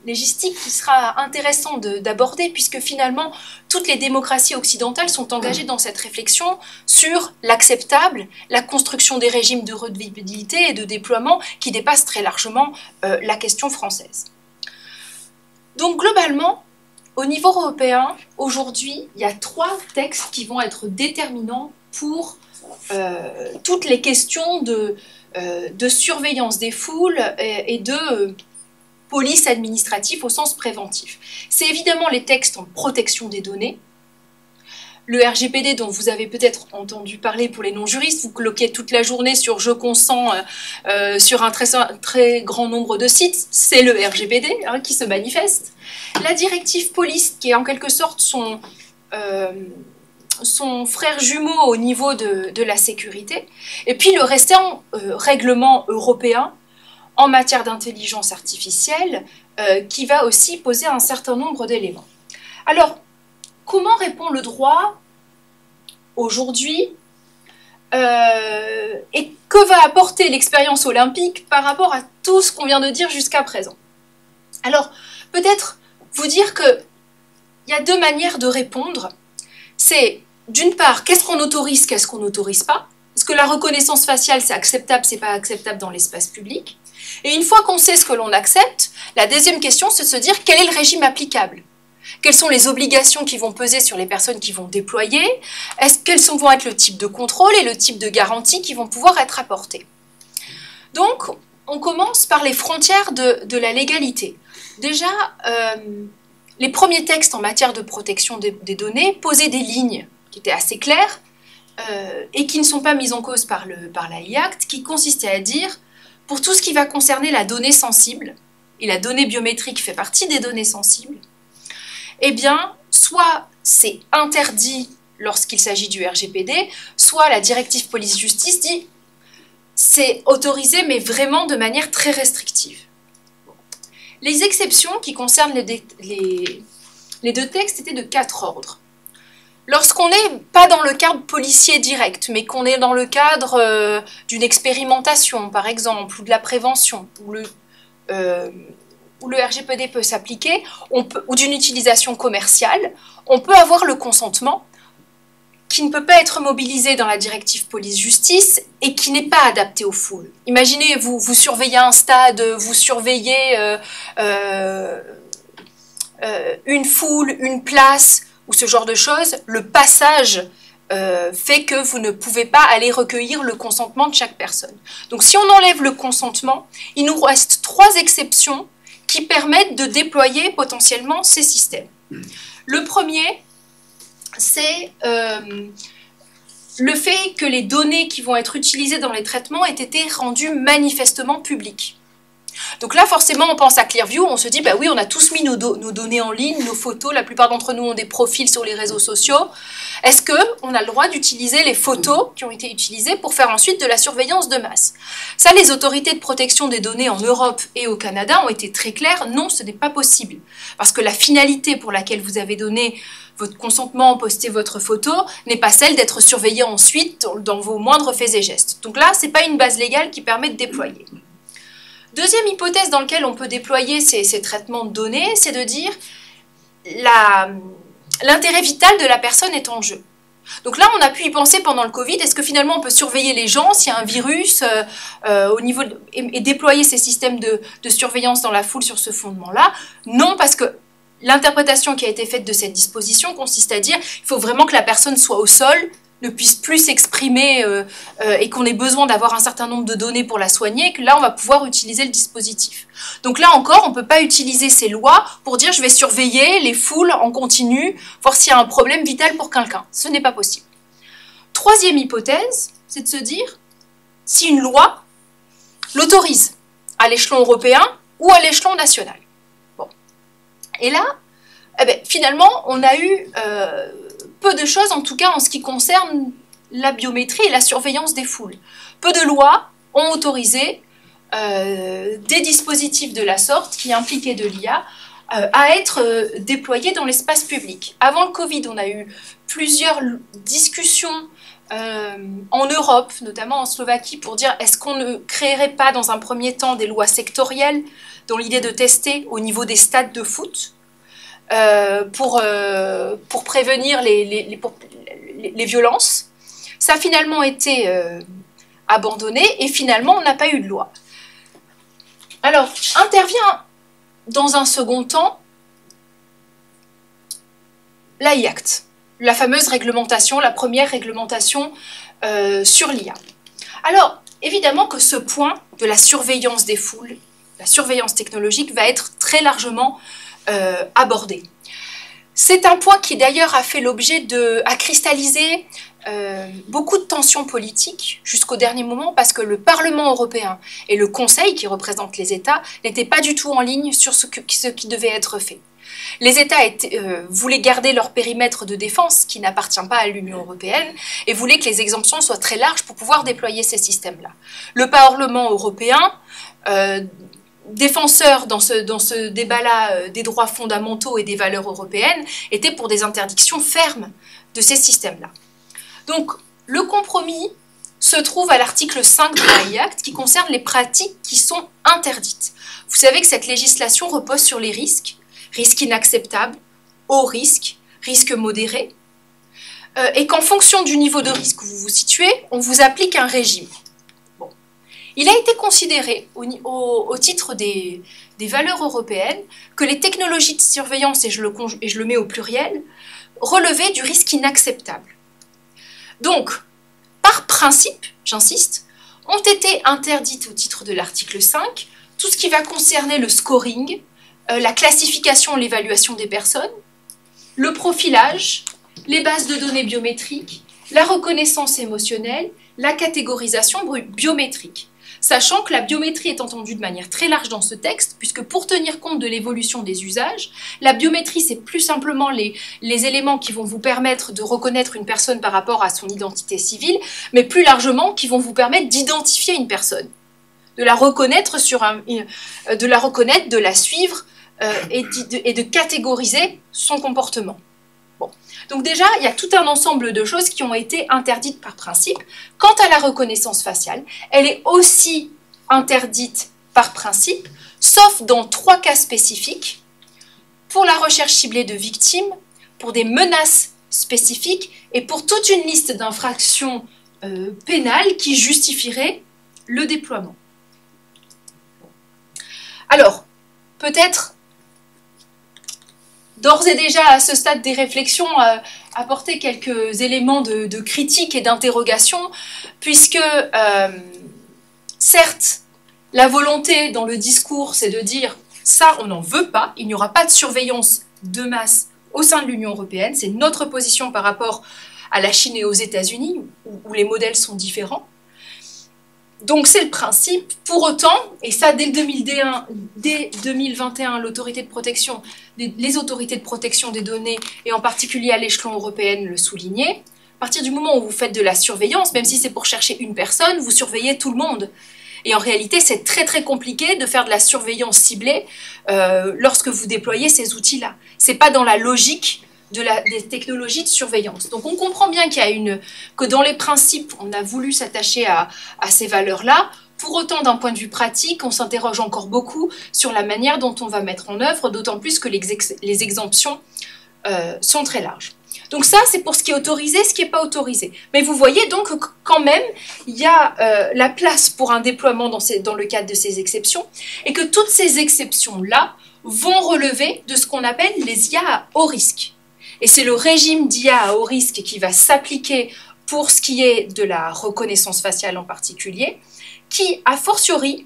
légistiques qui sera intéressant d'aborder, puisque finalement, toutes les démocraties occidentales sont engagées dans cette réflexion sur l'acceptable, la construction des régimes de redevabilité et de déploiement qui dépassent très largement la question française. Donc globalement, au niveau européen, aujourd'hui, il y a 3 textes qui vont être déterminants pour toutes les questions de surveillance des foules et de police administrative au sens préventif. C'est évidemment les textes en protection des données. Le RGPD dont vous avez peut-être entendu parler pour les non-juristes, vous cloquez toute la journée sur « je consens » sur un très grand nombre de sites, c'est le RGPD qui se manifeste. La directive police, qui est en quelque sorte son frère jumeau au niveau de la sécurité, et puis le restant règlement européen en matière d'intelligence artificielle, qui va aussi poser un certain nombre d'éléments. Alors, comment répond le droit aujourd'hui et que va apporter l'expérience olympique par rapport à tout ce qu'on vient de dire jusqu'à présent? Alors, peut-être vous dire qu'il y a 2 manières de répondre. C'est, d'une part, qu'est-ce qu'on autorise, qu'est-ce qu'on n'autorise pas? Est-ce que la reconnaissance faciale, c'est acceptable, c'est pas acceptable dans l'espace public? Et une fois qu'on sait ce que l'on accepte, la deuxième question, c'est de se dire quel est le régime applicable? Quelles sont les obligations qui vont peser sur les personnes qui vont déployer? Quels vont être le type de contrôle et le type de garantie qui vont pouvoir être apportés? Donc, on commence par les frontières de la légalité. Déjà, les premiers textes en matière de protection des données posaient des lignes qui étaient assez claires et qui ne sont pas mises en cause par la l'AI-Act, qui consistait à dire, pour tout ce qui va concerner la donnée sensible, et la donnée biométrique fait partie des données sensibles, eh bien, soit c'est interdit lorsqu'il s'agit du RGPD, soit la directive police-justice dit c'est autorisé, mais vraiment de manière très restrictive. Les exceptions qui concernent les 2 textes étaient de 4 ordres. Lorsqu'on n'est pas dans le cadre policier direct, mais qu'on est dans le cadre d'une expérimentation, par exemple, ou de la prévention, où le RGPD peut s'appliquer, ou d'une utilisation commerciale, on peut avoir le consentement qui ne peut pas être mobilisé dans la directive police-justice et qui n'est pas adapté aux foules. Imaginez, vous surveillez un stade, vous surveillez une foule, une place, ou ce genre de choses, le passage fait que vous ne pouvez pas aller recueillir le consentement de chaque personne. Donc si on enlève le consentement, il nous reste 3 exceptions qui permettent de déployer potentiellement ces systèmes. Le premier, c'est le fait que les données qui vont être utilisées dans les traitements aient été rendues manifestement publiques. Donc là, forcément, on pense à Clearview, on se dit, bah oui, on a tous mis nos données en ligne, nos photos, la plupart d'entre nous ont des profils sur les réseaux sociaux. Est-ce qu'on a le droit d'utiliser les photos qui ont été utilisées pour faire ensuite de la surveillance de masse? Ça, les autorités de protection des données en Europe et au Canada ont été très claires, non, ce n'est pas possible. Parce que la finalité pour laquelle vous avez donné votre consentement, posté votre photo, n'est pas celle d'être surveillé ensuite dans vos moindres faits et gestes. Donc là, ce n'est pas une base légale qui permet de déployer. Deuxième hypothèse dans laquelle on peut déployer ces traitements de données, c'est de dire l'intérêt vital de la personne est en jeu. Donc là, on a pu y penser pendant le Covid, est-ce que finalement on peut surveiller les gens s'il y a un virus et déployer ces systèmes de surveillance dans la foule sur ce fondement-là? Non, parce que l'interprétation qui a été faite de cette disposition consiste à dire qu'il faut vraiment que la personne soit au sol, ne puisse plus s'exprimer et qu'on ait besoin d'avoir un certain nombre de données pour la soigner, que là, on va pouvoir utiliser le dispositif. Donc là encore, on ne peut pas utiliser ces lois pour dire je vais surveiller les foules en continu, voir s'il y a un problème vital pour quelqu'un. Ce n'est pas possible. Troisième hypothèse, c'est de se dire si une loi l'autorise à l'échelon européen ou à l'échelon national. Bon. Et là, eh bien, finalement, on a eu peu de choses, en tout cas en ce qui concerne la biométrie et la surveillance des foules. Peu de lois ont autorisé des dispositifs de la sorte qui impliquaient de l'IA à être déployés dans l'espace public. Avant le Covid, on a eu plusieurs discussions en Europe, notamment en Slovaquie, pour dire est-ce qu'on ne créerait pas dans un premier temps des lois sectorielles dans l'idée de tester au niveau des stades de foot pour prévenir les violences. Ça a finalement été abandonné et finalement on n'a pas eu de loi. Alors, intervient dans un second temps l'AI-Act, la fameuse réglementation, la première réglementation sur l'IA. Alors, évidemment que ce point de la surveillance des foules, la surveillance technologique, va être très largement abordé. C'est un point qui d'ailleurs a fait l'objet a cristallisé beaucoup de tensions politiques jusqu'au dernier moment parce que le Parlement européen et le Conseil, qui représentent les États, n'étaient pas du tout en ligne sur ce qui devait être fait. Les États voulaient garder leur périmètre de défense, qui n'appartient pas à l'Union européenne, et voulaient que les exemptions soient très larges pour pouvoir déployer ces systèmes-là. Le Parlement européen, défenseur dans ce débat-là des droits fondamentaux et des valeurs européennes, était pour des interdictions fermes de ces systèmes-là. Donc, le compromis se trouve à l'article 5 de l'AI-Act qui concerne les pratiques qui sont interdites. Vous savez que cette législation repose sur les risques, risques inacceptables, haut risque, risque modéré, et qu'en fonction du niveau de risque où vous vous situez, on vous applique un régime. Bon. Il a été considéré au titre des valeurs européennes que les technologies de surveillance, et je le mets au pluriel, relevaient du risque inacceptable. Donc, par principe, j'insiste, ont été interdites au titre de l'article 5 tout ce qui va concerner le scoring, la classification et l'évaluation des personnes, le profilage, les bases de données biométriques, la reconnaissance émotionnelle, la catégorisation biométrique. Sachant que la biométrie est entendue de manière très large dans ce texte, puisque pour tenir compte de l'évolution des usages, la biométrie, c'est plus simplement les éléments qui vont vous permettre de reconnaître une personne par rapport à son identité civile, mais plus largement qui vont vous permettre d'identifier une personne, de la reconnaître, de la suivre et de catégoriser son comportement. Bon. Donc déjà, il y a tout un ensemble de choses qui ont été interdites par principe. Quant à la reconnaissance faciale, elle est aussi interdite par principe, sauf dans 3 cas spécifiques, pour la recherche ciblée de victimes, pour des menaces spécifiques et pour toute une liste d'infractions pénales qui justifieraient le déploiement. Alors, peut-être d'ores et déjà, à ce stade des réflexions, apporter quelques éléments de critique et d'interrogation, puisque, certes, la volonté dans le discours, c'est de dire « ça, on n'en veut pas, il n'y aura pas de surveillance de masse au sein de l'Union européenne », c'est notre position par rapport à la Chine et aux États-Unis, où les modèles sont différents. Donc c'est le principe. Pour autant, et ça dès 2021, les autorités de protection des données, et en particulier à l'échelon européen, le soulignaient, à partir du moment où vous faites de la surveillance, même si c'est pour chercher une personne, vous surveillez tout le monde. Et en réalité, c'est très très compliqué de faire de la surveillance ciblée lorsque vous déployez ces outils-là. C'est pas dans la logique des technologies de surveillance. Donc on comprend bien que dans les principes, on a voulu s'attacher à ces valeurs-là. Pour autant, d'un point de vue pratique, on s'interroge encore beaucoup sur la manière dont on va mettre en œuvre, d'autant plus que les exemptions sont très larges. Donc ça, c'est pour ce qui est autorisé, ce qui n'est pas autorisé. Mais vous voyez donc que quand même, il y a la place pour un déploiement dans le cadre de ces exceptions, et que toutes ces exceptions-là vont relever de ce qu'on appelle les IA à haut risque. Et c'est le régime d'IA à haut risque qui va s'appliquer pour ce qui est de la reconnaissance faciale en particulier, qui, a fortiori,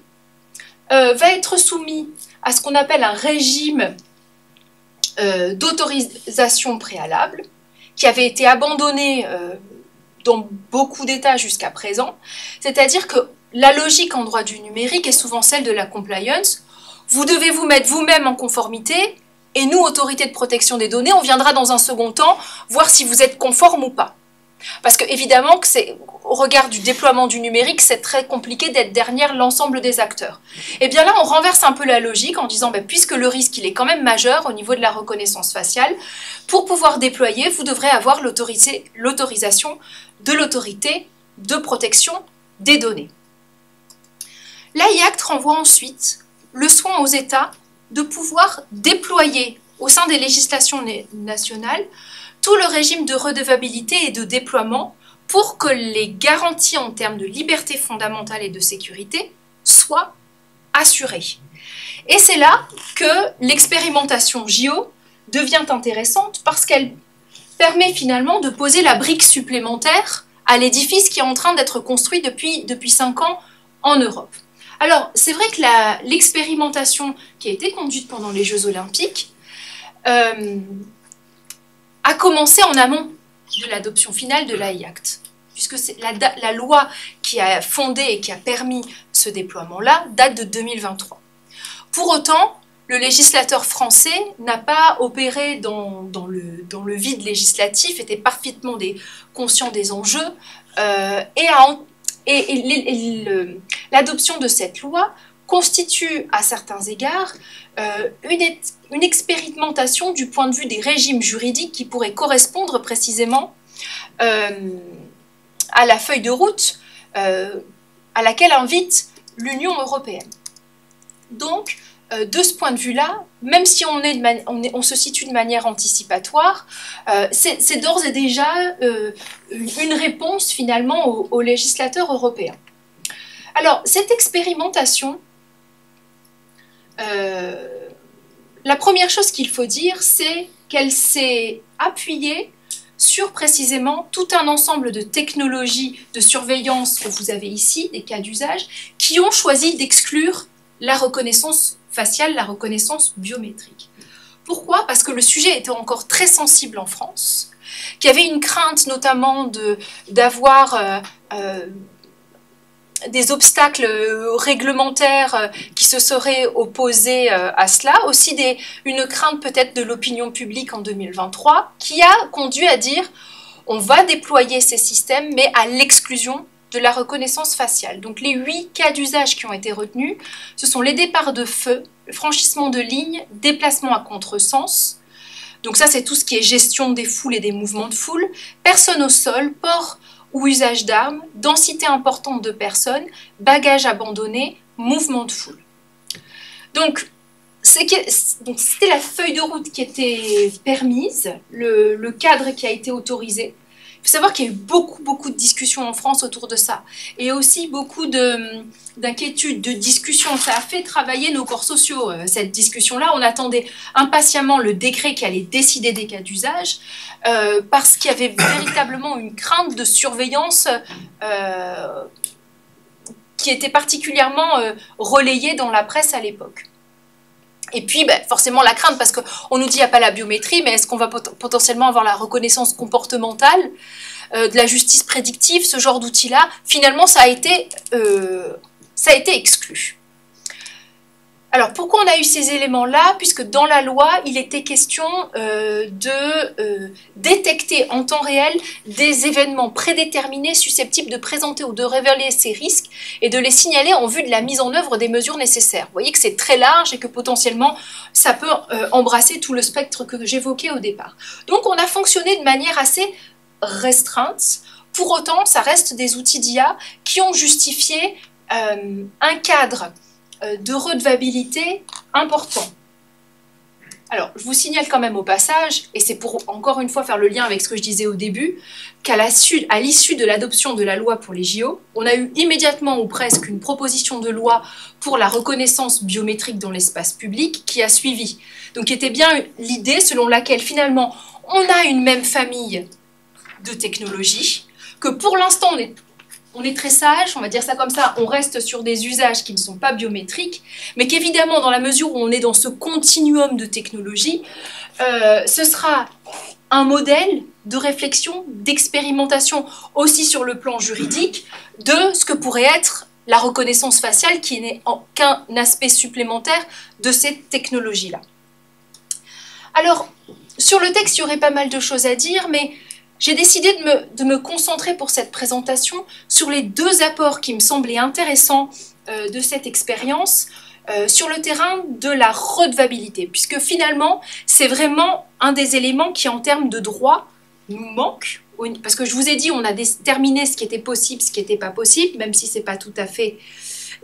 va être soumis à ce qu'on appelle un régime d'autorisation préalable, qui avait été abandonné dans beaucoup d'États jusqu'à présent. C'est-à-dire que la logique en droit du numérique est souvent celle de la compliance. Vous devez vous mettre vous-même en conformité, et nous, autorité de protection des données, on viendra dans un second temps voir si vous êtes conforme ou pas. Parce que évidemment, au regard du déploiement du numérique, c'est très compliqué d'être derrière l'ensemble des acteurs. Et bien là, on renverse un peu la logique en disant, puisque le risque il est quand même majeur au niveau de la reconnaissance faciale, pour pouvoir déployer, vous devrez avoir l'autorisation de l'autorité de protection des données. L'AI Act renvoie ensuite le soin aux États de pouvoir déployer au sein des législations nationales tout le régime de redevabilité et de déploiement pour que les garanties en termes de liberté fondamentale et de sécurité soient assurées. Et c'est là que l'expérimentation JIO devient intéressante parce qu'elle permet finalement de poser la brique supplémentaire à l'édifice qui est en train d'être construit depuis 5 ans en Europe. Alors, c'est vrai que l'expérimentation qui a été conduite pendant les Jeux Olympiques a commencé en amont de l'adoption finale de l'AI Act, puisque c'est la loi qui a fondé et qui a permis ce déploiement-là date de 2023. Pour autant, le législateur français n'a pas opéré dans le vide législatif, était parfaitement conscient des enjeux l'adoption de cette loi constitue à certains égards une expérimentation du point de vue des régimes juridiques qui pourraient correspondre précisément à la feuille de route à laquelle invite l'Union européenne. Donc, de ce point de vue-là, même si on se situe de manière anticipatoire, c'est d'ores et déjà une réponse finalement aux législateurs européens. Alors, cette expérimentation, la première chose qu'il faut dire, c'est qu'elle s'est appuyée sur précisément tout un ensemble de technologies de surveillance que vous avez ici, des cas d'usage, qui ont choisi d'exclure la reconnaissance faciale, la reconnaissance biométrique. Pourquoi? Parce que le sujet était encore très sensible en France, qu'il y avait une crainte notamment d'avoir des obstacles réglementaires qui se seraient opposés à cela, aussi une crainte peut-être de l'opinion publique en 2023, qui a conduit à dire on va déployer ces systèmes, mais à l'exclusion de la reconnaissance faciale. Donc les 8 cas d'usage qui ont été retenus, ce sont les départs de feu, le franchissement de ligne, déplacement à contresens. Donc ça, c'est tout ce qui est gestion des foules et des mouvements de foule, personne au sol, port ou usage d'armes, densité importante de personnes, bagages abandonnés, mouvement de foule. Donc c'était la feuille de route qui était permise, le cadre qui a été autorisé. Il faut savoir qu'il y a eu beaucoup de discussions en France autour de ça. Et aussi beaucoup d'inquiétudes, de discussions. Ça a fait travailler nos corps sociaux, cette discussion-là. On attendait impatiemment le décret qui allait décider des cas d'usage, parce qu'il y avait véritablement une crainte de surveillance qui était particulièrement relayée dans la presse à l'époque. Et puis, forcément, la crainte, parce qu'on nous dit qu'il n'y a pas la biométrie, mais est-ce qu'on va potentiellement avoir la reconnaissance comportementale, de la justice prédictive, ce genre d'outils-là? Finalement, ça a été exclu. Alors, pourquoi on a eu ces éléments-là? Puisque dans la loi, il était question de détecter en temps réel des événements prédéterminés susceptibles de présenter ou de révéler ces risques et de les signaler en vue de la mise en œuvre des mesures nécessaires. Vous voyez que c'est très large et que potentiellement, ça peut embrasser tout le spectre que j'évoquais au départ. Donc, on a fonctionné de manière assez restreinte. Pour autant, ça reste des outils d'IA qui ont justifié un cadre de redevabilité important. Alors, je vous signale quand même au passage, et c'est pour encore une fois faire le lien avec ce que je disais au début, qu'à l'issue de l'adoption de la loi pour les JO, on a eu immédiatement ou presque une proposition de loi pour la reconnaissance biométrique dans l'espace public qui a suivi. Donc, qui était bien l'idée selon laquelle finalement on a une même famille de technologies, que pour l'instant on est très sage, on va dire ça comme ça, on reste sur des usages qui ne sont pas biométriques, mais qu'évidemment, dans la mesure où on est dans ce continuum de technologies, ce sera un modèle de réflexion, d'expérimentation aussi sur le plan juridique de ce que pourrait être la reconnaissance faciale qui n'est qu'un aspect supplémentaire de cette technologie-là. Alors, sur le texte, il y aurait pas mal de choses à dire, mais j'ai décidé de me concentrer pour cette présentation sur les deux apports qui me semblaient intéressants de cette expérience sur le terrain de la redevabilité, puisque finalement, c'est vraiment un des éléments qui, en termes de droit, nous manque. Parce que je vous ai dit, on a déterminé ce qui était possible, ce qui n'était pas possible, même si ce n'est pas tout à fait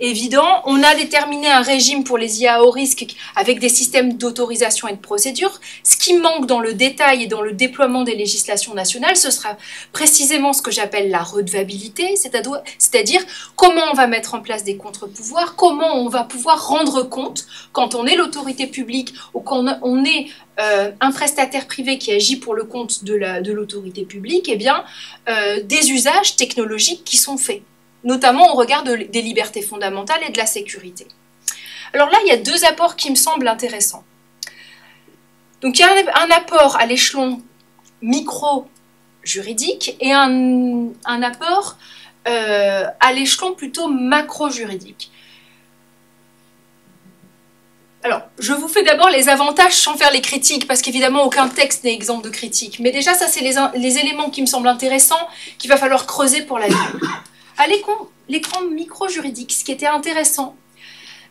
évident. On a déterminé un régime pour les IA à haut risque avec des systèmes d'autorisation et de procédure. Ce qui manque dans le détail et dans le déploiement des législations nationales, ce sera précisément ce que j'appelle la redevabilité, c'est-à-dire comment on va mettre en place des contre-pouvoirs, comment on va pouvoir rendre compte quand on est l'autorité publique ou quand on est un prestataire privé qui agit pour le compte de l'autorité publique, eh bien, des usages technologiques qui sont faits, notamment au regard des libertés fondamentales et de la sécurité. Alors là, il y a deux apports qui me semblent intéressants. Donc il y a un apport à l'échelon micro-juridique et un apport à l'échelon plutôt macro-juridique. Alors, je vous fais d'abord les avantages sans faire les critiques, parce qu'évidemment, aucun texte n'est exempt de critiques. Mais déjà, ça, c'est les éléments qui me semblent intéressants, qu'il va falloir creuser pour la vie. À l'écran micro-juridique, ce qui était intéressant,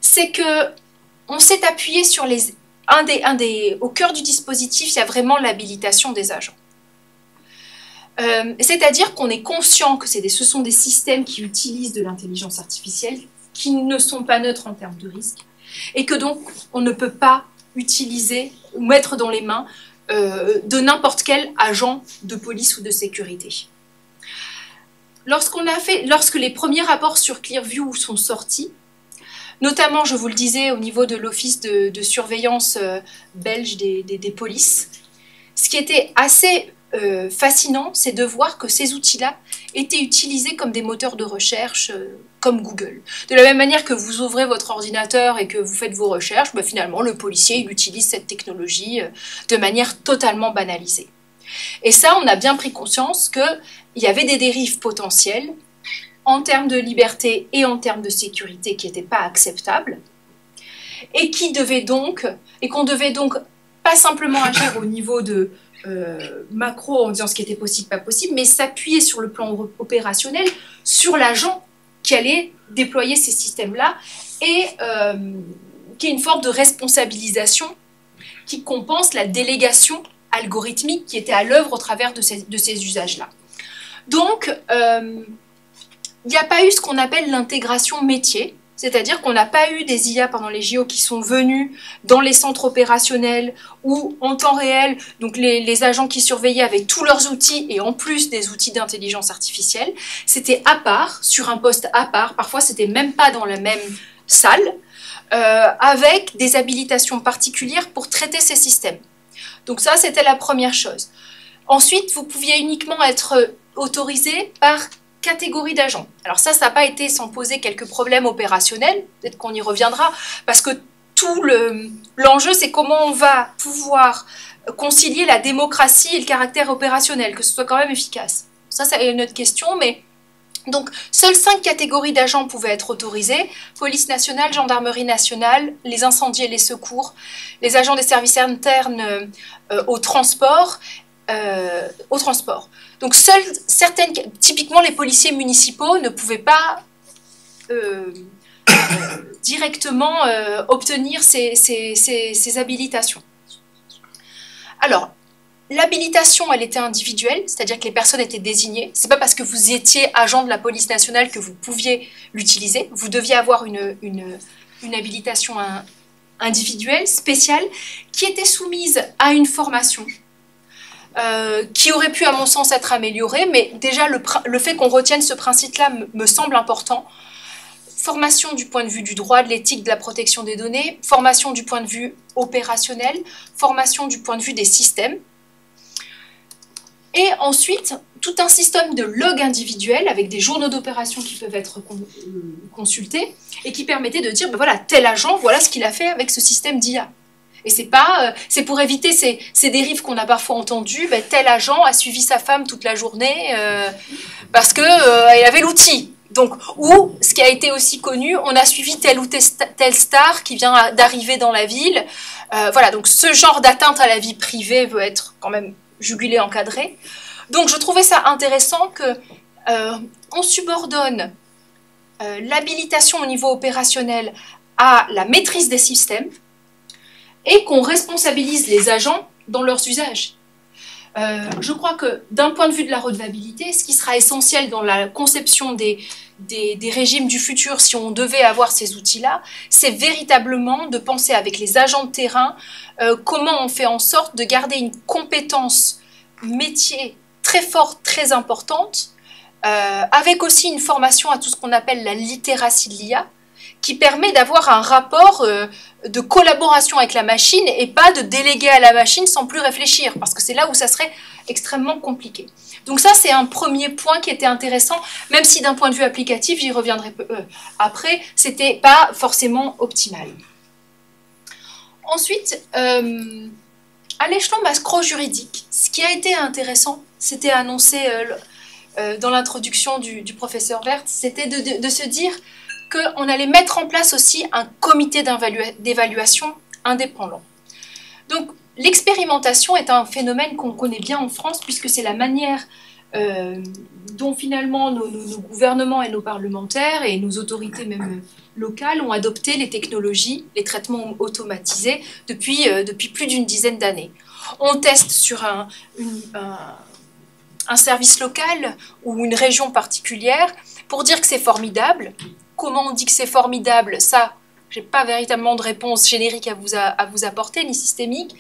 c'est qu'on s'est appuyé sur au cœur du dispositif, il y a vraiment l'habilitation des agents. C'est-à-dire qu'on est conscient que ce sont des systèmes qui utilisent de l'intelligence artificielle, qui ne sont pas neutres en termes de risque, et que donc on ne peut pas utiliser ou mettre dans les mains de n'importe quel agent de police ou de sécurité. Lorsque les premiers rapports sur Clearview sont sortis, notamment, je vous le disais, au niveau de l'office de surveillance belge des polices, ce qui était assez fascinant, c'est de voir que ces outils-là étaient utilisés comme des moteurs de recherche, comme Google. De la même manière que vous ouvrez votre ordinateur et que vous faites vos recherches, ben finalement, le policier il utilise cette technologie de manière totalement banalisée. Et ça, on a bien pris conscience qu'il y avait des dérives potentielles en termes de liberté et en termes de sécurité qui n'étaient pas acceptables et qu'on devait donc pas simplement agir au niveau de macro en disant ce qui était possible, pas possible, mais s'appuyer sur le plan opérationnel sur l'agent qui allait déployer ces systèmes-là et qui est une forme de responsabilisation qui compense la délégation algorithmique qui était à l'œuvre au travers de ces usages-là. Donc, il n'y a pas eu ce qu'on appelle l'intégration métier, c'est-à-dire qu'on n'a pas eu des IA pendant les JO qui sont venus dans les centres opérationnels ou en temps réel, donc les agents qui surveillaient avec tous leurs outils et en plus des outils d'intelligence artificielle. C'était à part, sur un poste à part, parfois c'était même pas dans la même salle, avec des habilitations particulières pour traiter ces systèmes. Donc ça, c'était la première chose. Ensuite, vous pouviez uniquement être autorisé par catégorie d'agents. Alors ça n'a pas été sans poser quelques problèmes opérationnels, peut-être qu'on y reviendra, parce que tout l'enjeu, c'est comment on va pouvoir concilier la démocratie et le caractère opérationnel, que ce soit quand même efficace. Ça c'est une autre question, mais donc seules 5 catégories d'agents pouvaient être autorisées: police nationale, gendarmerie nationale, les incendies et les secours, les agents des services internes au transport. Donc seules certaines, typiquement les policiers municipaux ne pouvaient pas directement obtenir ces habilitations. Alors, l'habilitation, elle était individuelle, c'est-à-dire que les personnes étaient désignées. C'est pas parce que vous étiez agent de la police nationale que vous pouviez l'utiliser. Vous deviez avoir une habilitation individuelle, spéciale, qui était soumise à une formation. Qui aurait pu, à mon sens, être améliorée, mais déjà le fait qu'on retienne ce principe-là me semble important. Formation du point de vue du droit, de l'éthique, de la protection des données, formation du point de vue opérationnel, formation du point de vue des systèmes. Et ensuite, tout un système de log individuels avec des journaux d'opération qui peuvent être consultés et qui permettaient de dire, ben voilà, tel agent, voilà ce qu'il a fait avec ce système d'IA. Et c'est pour éviter ces dérives qu'on a parfois entendues. Ben, tel agent a suivi sa femme toute la journée parce qu'elle avait l'outil. Donc, ou, ce qui a été aussi connu, on a suivi tel ou tel star qui vient d'arriver dans la ville. Voilà, donc ce genre d'atteinte à la vie privée veut être quand même jugulé, encadré. Donc je trouvais ça intéressant que on subordonne l'habilitation au niveau opérationnel à la maîtrise des systèmes et qu'on responsabilise les agents dans leurs usages. Je crois que d'un point de vue de la redevabilité, ce qui sera essentiel dans la conception des régimes du futur, si on devait avoir ces outils-là, c'est véritablement de penser avec les agents de terrain comment on fait en sorte de garder une compétence métier très forte, très importante, avec aussi une formation à tout ce qu'on appelle la littératie de l'IA, qui permet d'avoir un rapport de collaboration avec la machine et pas de déléguer à la machine sans plus réfléchir, parce que c'est là où ça serait extrêmement compliqué. Donc ça, c'est un premier point qui était intéressant, même si d'un point de vue applicatif, j'y reviendrai après, c'était pas forcément optimal. Ensuite, à l'échelon macro-juridique, ce qui a été intéressant, c'était annoncé dans l'introduction du professeur Werth, c'était de se dire qu'on allait mettre en place aussi un comité d'évaluation indépendant. Donc, l'expérimentation est un phénomène qu'on connaît bien en France, puisque c'est la manière dont finalement nos gouvernements et nos parlementaires et nos autorités même locales ont adopté les technologies, les traitements automatisés depuis plus d'une dizaine d'années. On teste sur un service local ou une région particulière pour dire que c'est formidable. Comment on dit que c'est formidable? Ça, je n'ai pas véritablement de réponse générique à vous apporter, ni systémique.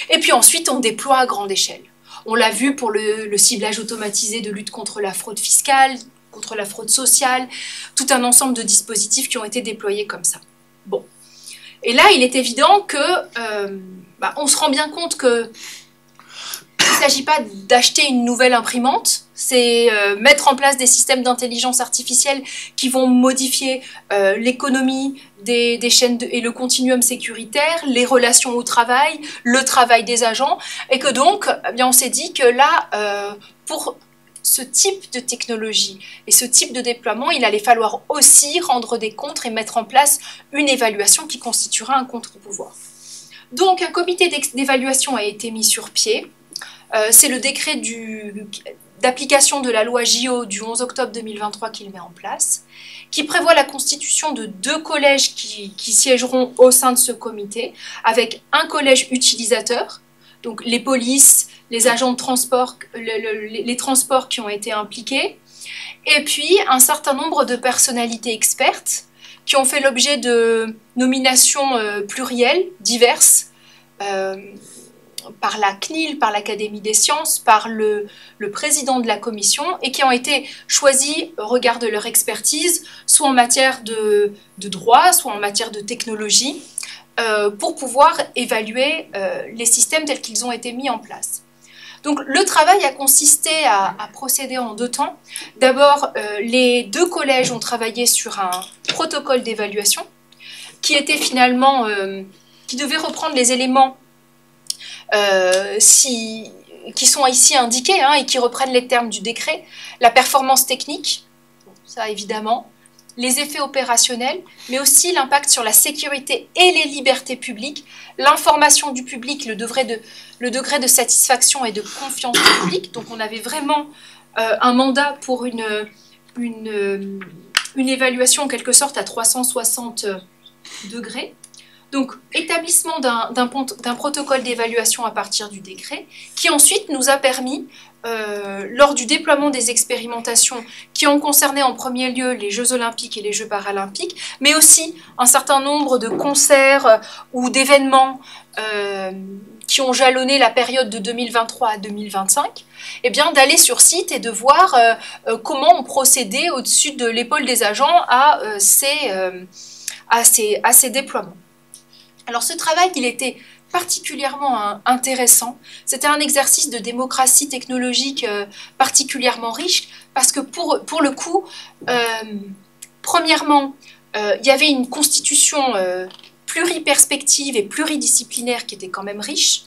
Et puis ensuite, on déploie à grande échelle. On l'a vu pour le ciblage automatisé de lutte contre la fraude fiscale, contre la fraude sociale, tout un ensemble de dispositifs qui ont été déployés comme ça. Bon. Et là, il est évident que on se rend bien compte que il ne s'agit pas d'acheter une nouvelle imprimante, c'est mettre en place des systèmes d'intelligence artificielle qui vont modifier l'économie des chaînes et le continuum sécuritaire, les relations au travail, le travail des agents, et que donc, eh bien, on s'est dit que là, pour ce type de technologie et ce type de déploiement, il allait falloir aussi rendre des comptes et mettre en place une évaluation qui constituera un contre-pouvoir. Donc, un comité d'évaluation a été mis sur pied. C'est le décret d'application de la loi JO du 11 octobre 2023 qu'il met en place, qui prévoit la constitution de 2 collèges qui siégeront au sein de ce comité, avec un collège utilisateur, donc les polices, les agents de transport, les transports qui ont été impliqués, et puis un certain nombre de personnalités expertes qui ont fait l'objet de nominations plurielles, diverses, par la CNIL, par l'Académie des sciences, par le président de la commission, et qui ont été choisis au regard de leur expertise, soit en matière de droit, soit en matière de technologie, pour pouvoir évaluer les systèmes tels qu'ils ont été mis en place. Donc le travail a consisté à procéder en 2 temps. D'abord, les 2 collèges ont travaillé sur un protocole d'évaluation qui était finalement, qui devait reprendre les éléments qui sont ici indiqués et qui reprennent les termes du décret, la performance technique, ça évidemment, les effets opérationnels, mais aussi l'impact sur la sécurité et les libertés publiques, l'information du public, le degré de satisfaction et de confiance du public. Donc on avait vraiment un mandat pour une évaluation en quelque sorte à 360 degrés. Donc, établissement d'un protocole d'évaluation à partir du décret, qui ensuite nous a permis, lors du déploiement des expérimentations qui ont concerné en premier lieu les Jeux Olympiques et les Jeux Paralympiques, mais aussi un certain nombre de concerts ou d'événements qui ont jalonné la période de 2023 à 2025, eh bien, d'aller sur site et de voir comment on procédait au-dessus de l'épaule des agents à ces déploiements. Alors ce travail, il était particulièrement intéressant. C'était un exercice de démocratie technologique particulièrement riche parce que pour le coup, premièrement, il y avait une constitution pluriperspective et pluridisciplinaire qui était quand même riche.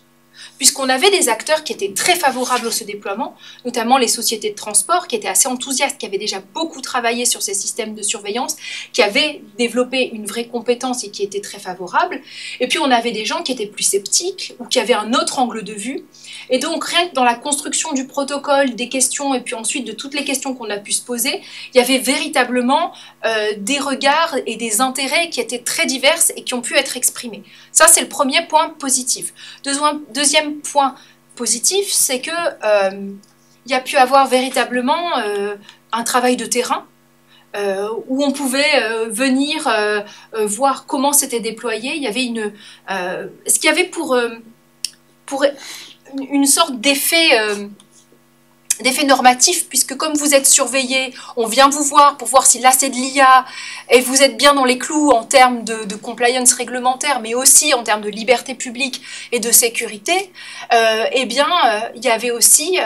puisqu'on avait des acteurs qui étaient très favorables à ce déploiement, notamment les sociétés de transport qui étaient assez enthousiastes, qui avaient déjà beaucoup travaillé sur ces systèmes de surveillance, qui avaient développé une vraie compétence et qui étaient très favorables. Et puis on avait des gens qui étaient plus sceptiques ou qui avaient un autre angle de vue. Et donc rien que dans la construction du protocole, des questions et puis ensuite de toutes les questions qu'on a pu se poser, il y avait véritablement des regards et des intérêts qui étaient très divers et qui ont pu être exprimés. Ça, c'est le premier point positif. Deuxième point positif, c'est que il y a pu avoir véritablement un travail de terrain où on pouvait venir voir comment c'était déployé. Il y avait ce qu'il y avait pour une sorte d'effet normatif, puisque comme vous êtes surveillé, on vient vous voir pour voir si là c'est de l'IA et vous êtes bien dans les clous en termes de compliance réglementaire, mais aussi en termes de liberté publique et de sécurité, eh bien, il y avait aussi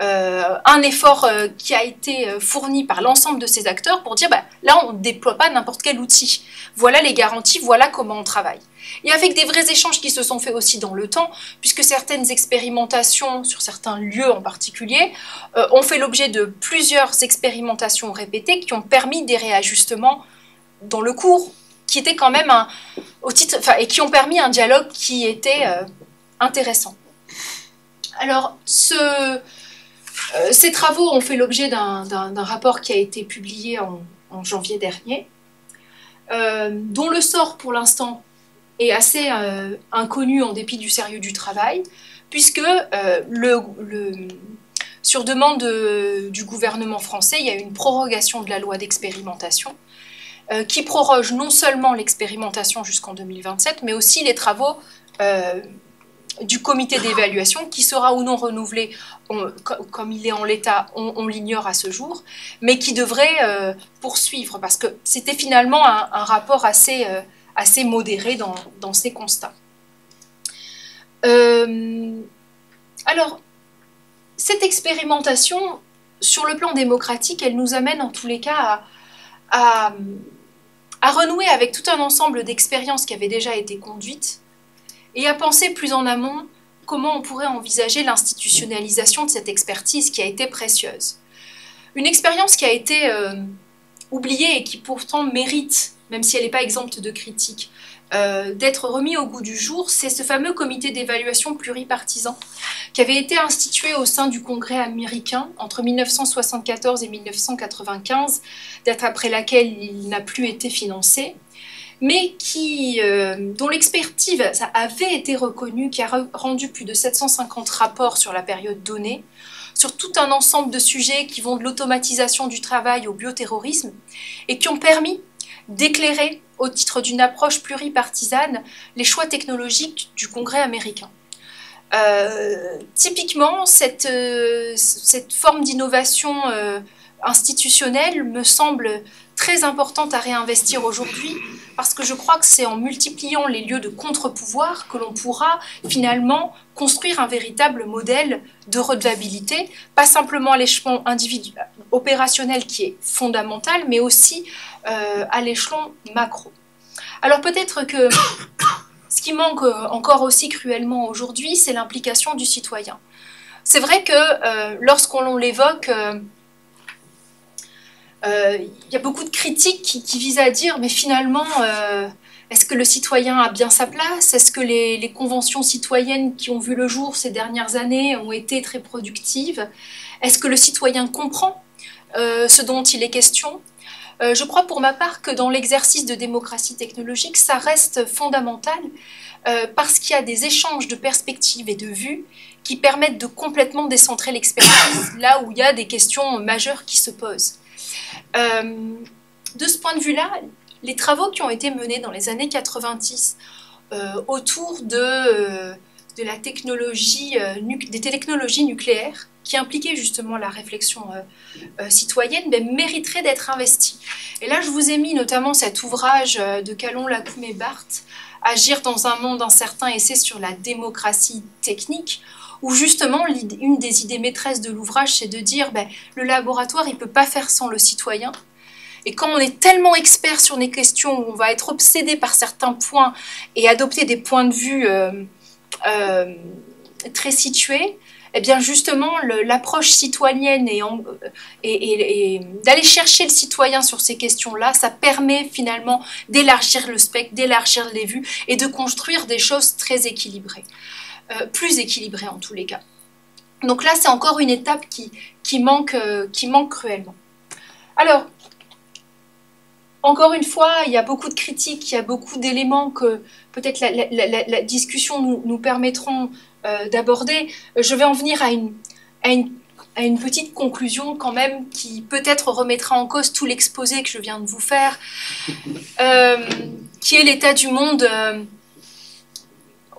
un effort qui a été fourni par l'ensemble de ces acteurs pour dire bah, là on ne déploie pas n'importe quel outil, voilà les garanties, voilà comment on travaille. Et avec des vrais échanges qui se sont faits aussi dans le temps, puisque certaines expérimentations sur certains lieux en particulier ont fait l'objet de plusieurs expérimentations répétées qui ont permis des réajustements dans le cours, qui étaient quand même et qui ont permis un dialogue qui était intéressant. Alors, ces travaux ont fait l'objet d'un rapport qui a été publié en janvier dernier, dont le sort pour l'instant est assez inconnu en dépit du sérieux du travail, puisque sur demande du gouvernement français, il y a eu une prorogation de la loi d'expérimentation qui proroge non seulement l'expérimentation jusqu'en 2027, mais aussi les travaux du comité d'évaluation qui sera ou non renouvelé, comme il est en l'état, on l'ignore à ce jour, mais qui devrait poursuivre, parce que c'était finalement un rapport assez modéré dans ses constats. Alors, cette expérimentation, sur le plan démocratique, elle nous amène en tous les cas à renouer avec tout un ensemble d'expériences qui avaient déjà été conduites et à penser plus en amont comment on pourrait envisager l'institutionnalisation de cette expertise qui a été précieuse. Une expérience qui a été oubliée et qui pourtant mérite, même si elle n'est pas exempte de critiques, d'être remis au goût du jour, c'est ce fameux comité d'évaluation pluripartisan qui avait été institué au sein du Congrès américain entre 1974 et 1995, date après laquelle il n'a plus été financé, mais dont l'expertise avait été reconnue, qui a rendu plus de 750 rapports sur la période donnée, sur tout un ensemble de sujets qui vont de l'automatisation du travail au bioterrorisme, et qui ont permis d'éclairer, au titre d'une approche pluripartisane, les choix technologiques du Congrès américain. Typiquement, cette forme d'innovation institutionnelle me semble très importante à réinvestir aujourd'hui, parce que je crois que c'est en multipliant les lieux de contre-pouvoir que l'on pourra finalement construire un véritable modèle de redevabilité, pas simplement à l'échelon opérationnel qui est fondamental, mais aussi à l'échelon macro. Alors peut-être que ce qui manque encore aussi cruellement aujourd'hui, c'est l'implication du citoyen. C'est vrai que lorsqu'on l'évoque, y a beaucoup de critiques qui visent à dire, mais finalement, est-ce que le citoyen a bien sa place? Est-ce que les conventions citoyennes qui ont vu le jour ces dernières années ont été très productives? Est-ce que le citoyen comprend ce dont il est question? Je crois pour ma part que dans l'exercice de démocratie technologique, ça reste fondamental parce qu'il y a des échanges de perspectives et de vues qui permettent de complètement décentrer l'expertise là où il y a des questions majeures qui se posent. De ce point de vue-là, les travaux qui ont été menés dans les années 90 autour de la technologie, des technologies nucléaires, qui impliquaient justement la réflexion citoyenne, mériteraient d'être investis. Et là, je vous ai mis notamment cet ouvrage de Callon, Lacoume et Barthes, Agir dans un monde incertain, essai sur la démocratie technique, où justement, une des idées maîtresses de l'ouvrage, c'est de dire le laboratoire, il ne peut pas faire sans le citoyen. Et quand on est tellement expert sur des questions où on va être obsédé par certains points et adopter des points de vue très situé, eh bien justement l'approche citoyenne et d'aller chercher le citoyen sur ces questions-là, ça permet finalement d'élargir le spectre, d'élargir les vues et de construire des choses très équilibrées, plus équilibrées en tous les cas. Donc là, c'est encore une étape qui manque cruellement. Alors, encore une fois, il y a beaucoup de critiques, il y a beaucoup d'éléments que peut-être la discussion nous permettront d'aborder. Je vais en venir à une petite conclusion quand même qui peut-être remettra en cause tout l'exposé que je viens de vous faire, qui est l'état du monde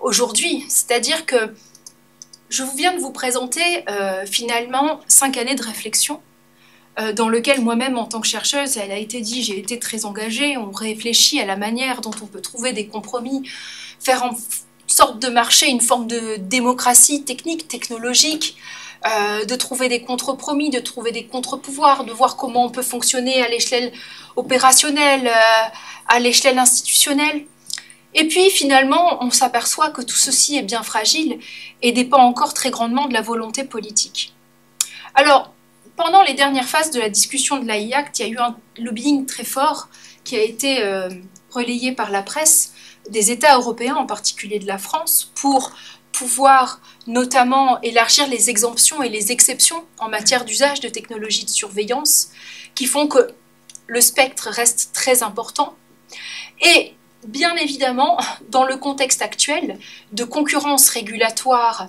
aujourd'hui. C'est-à-dire que je viens de vous présenter finalement 5 années de réflexion dans lequel moi-même, en tant que chercheuse, elle a été dit, j'ai été très engagée, on réfléchit à la manière dont on peut trouver des compromis, faire en sorte de marché une forme de démocratie technique, technologique, de trouver des contre-promis, de trouver des contre-pouvoirs, de voir comment on peut fonctionner à l'échelle opérationnelle, à l'échelle institutionnelle. Et puis finalement, on s'aperçoit que tout ceci est bien fragile et dépend encore très grandement de la volonté politique. Alors, pendant les dernières phases de la discussion de l'AI Act, il y a eu un lobbying très fort qui a été relayé par la presse des États européens, en particulier de la France, pour pouvoir notamment élargir les exemptions et les exceptions en matière d'usage de technologies de surveillance qui font que le spectre reste très important. Et bien évidemment, dans le contexte actuel de concurrence régulatoire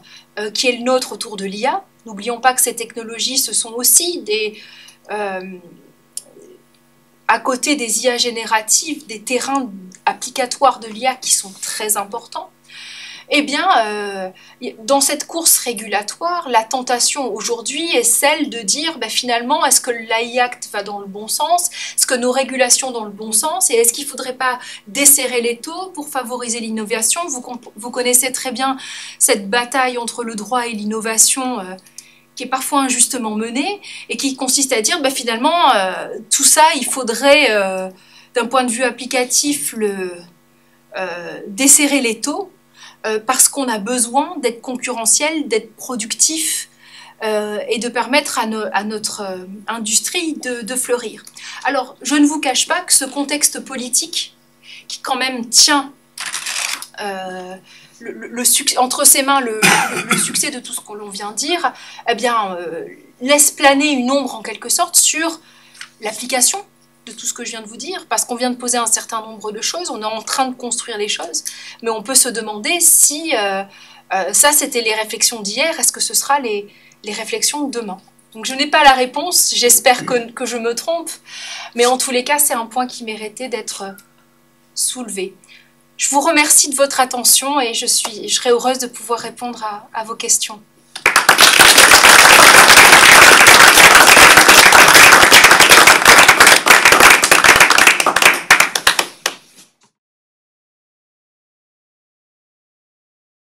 qui est le nôtre autour de l'IA, n'oublions pas que ces technologies, ce sont aussi à côté des IA génératives, des terrains applicatoires de l'IA qui sont très importants. Eh bien, dans cette course régulatoire, la tentation aujourd'hui est celle de dire finalement, est-ce que l'AI Act va dans le bon sens? Est-ce que nos régulations dans le bon sens? Et est-ce qu'il ne faudrait pas desserrer les taux pour favoriser l'innovation? Vous connaissez très bien cette bataille entre le droit et l'innovation qui est parfois injustement menée et qui consiste à dire finalement, tout ça, il faudrait, d'un point de vue applicatif, desserrer les taux. Parce qu'on a besoin d'être concurrentiel, d'être productif et de permettre à notre industrie de fleurir. Alors, je ne vous cache pas que ce contexte politique, qui quand même tient entre ses mains le succès de tout ce que l'on vient de dire, eh bien, laisse planer une ombre en quelque sorte sur l'application de tout ce que je viens de vous dire, parce qu'on vient de poser un certain nombre de choses, on est en train de construire les choses, mais on peut se demander si ça c'était les réflexions d'hier, est-ce que ce sera les réflexions de demain? Donc je n'ai pas la réponse, j'espère que je me trompe, mais en tous les cas c'est un point qui méritait d'être soulevé. Je vous remercie de votre attention et je serai heureuse de pouvoir répondre à vos questions.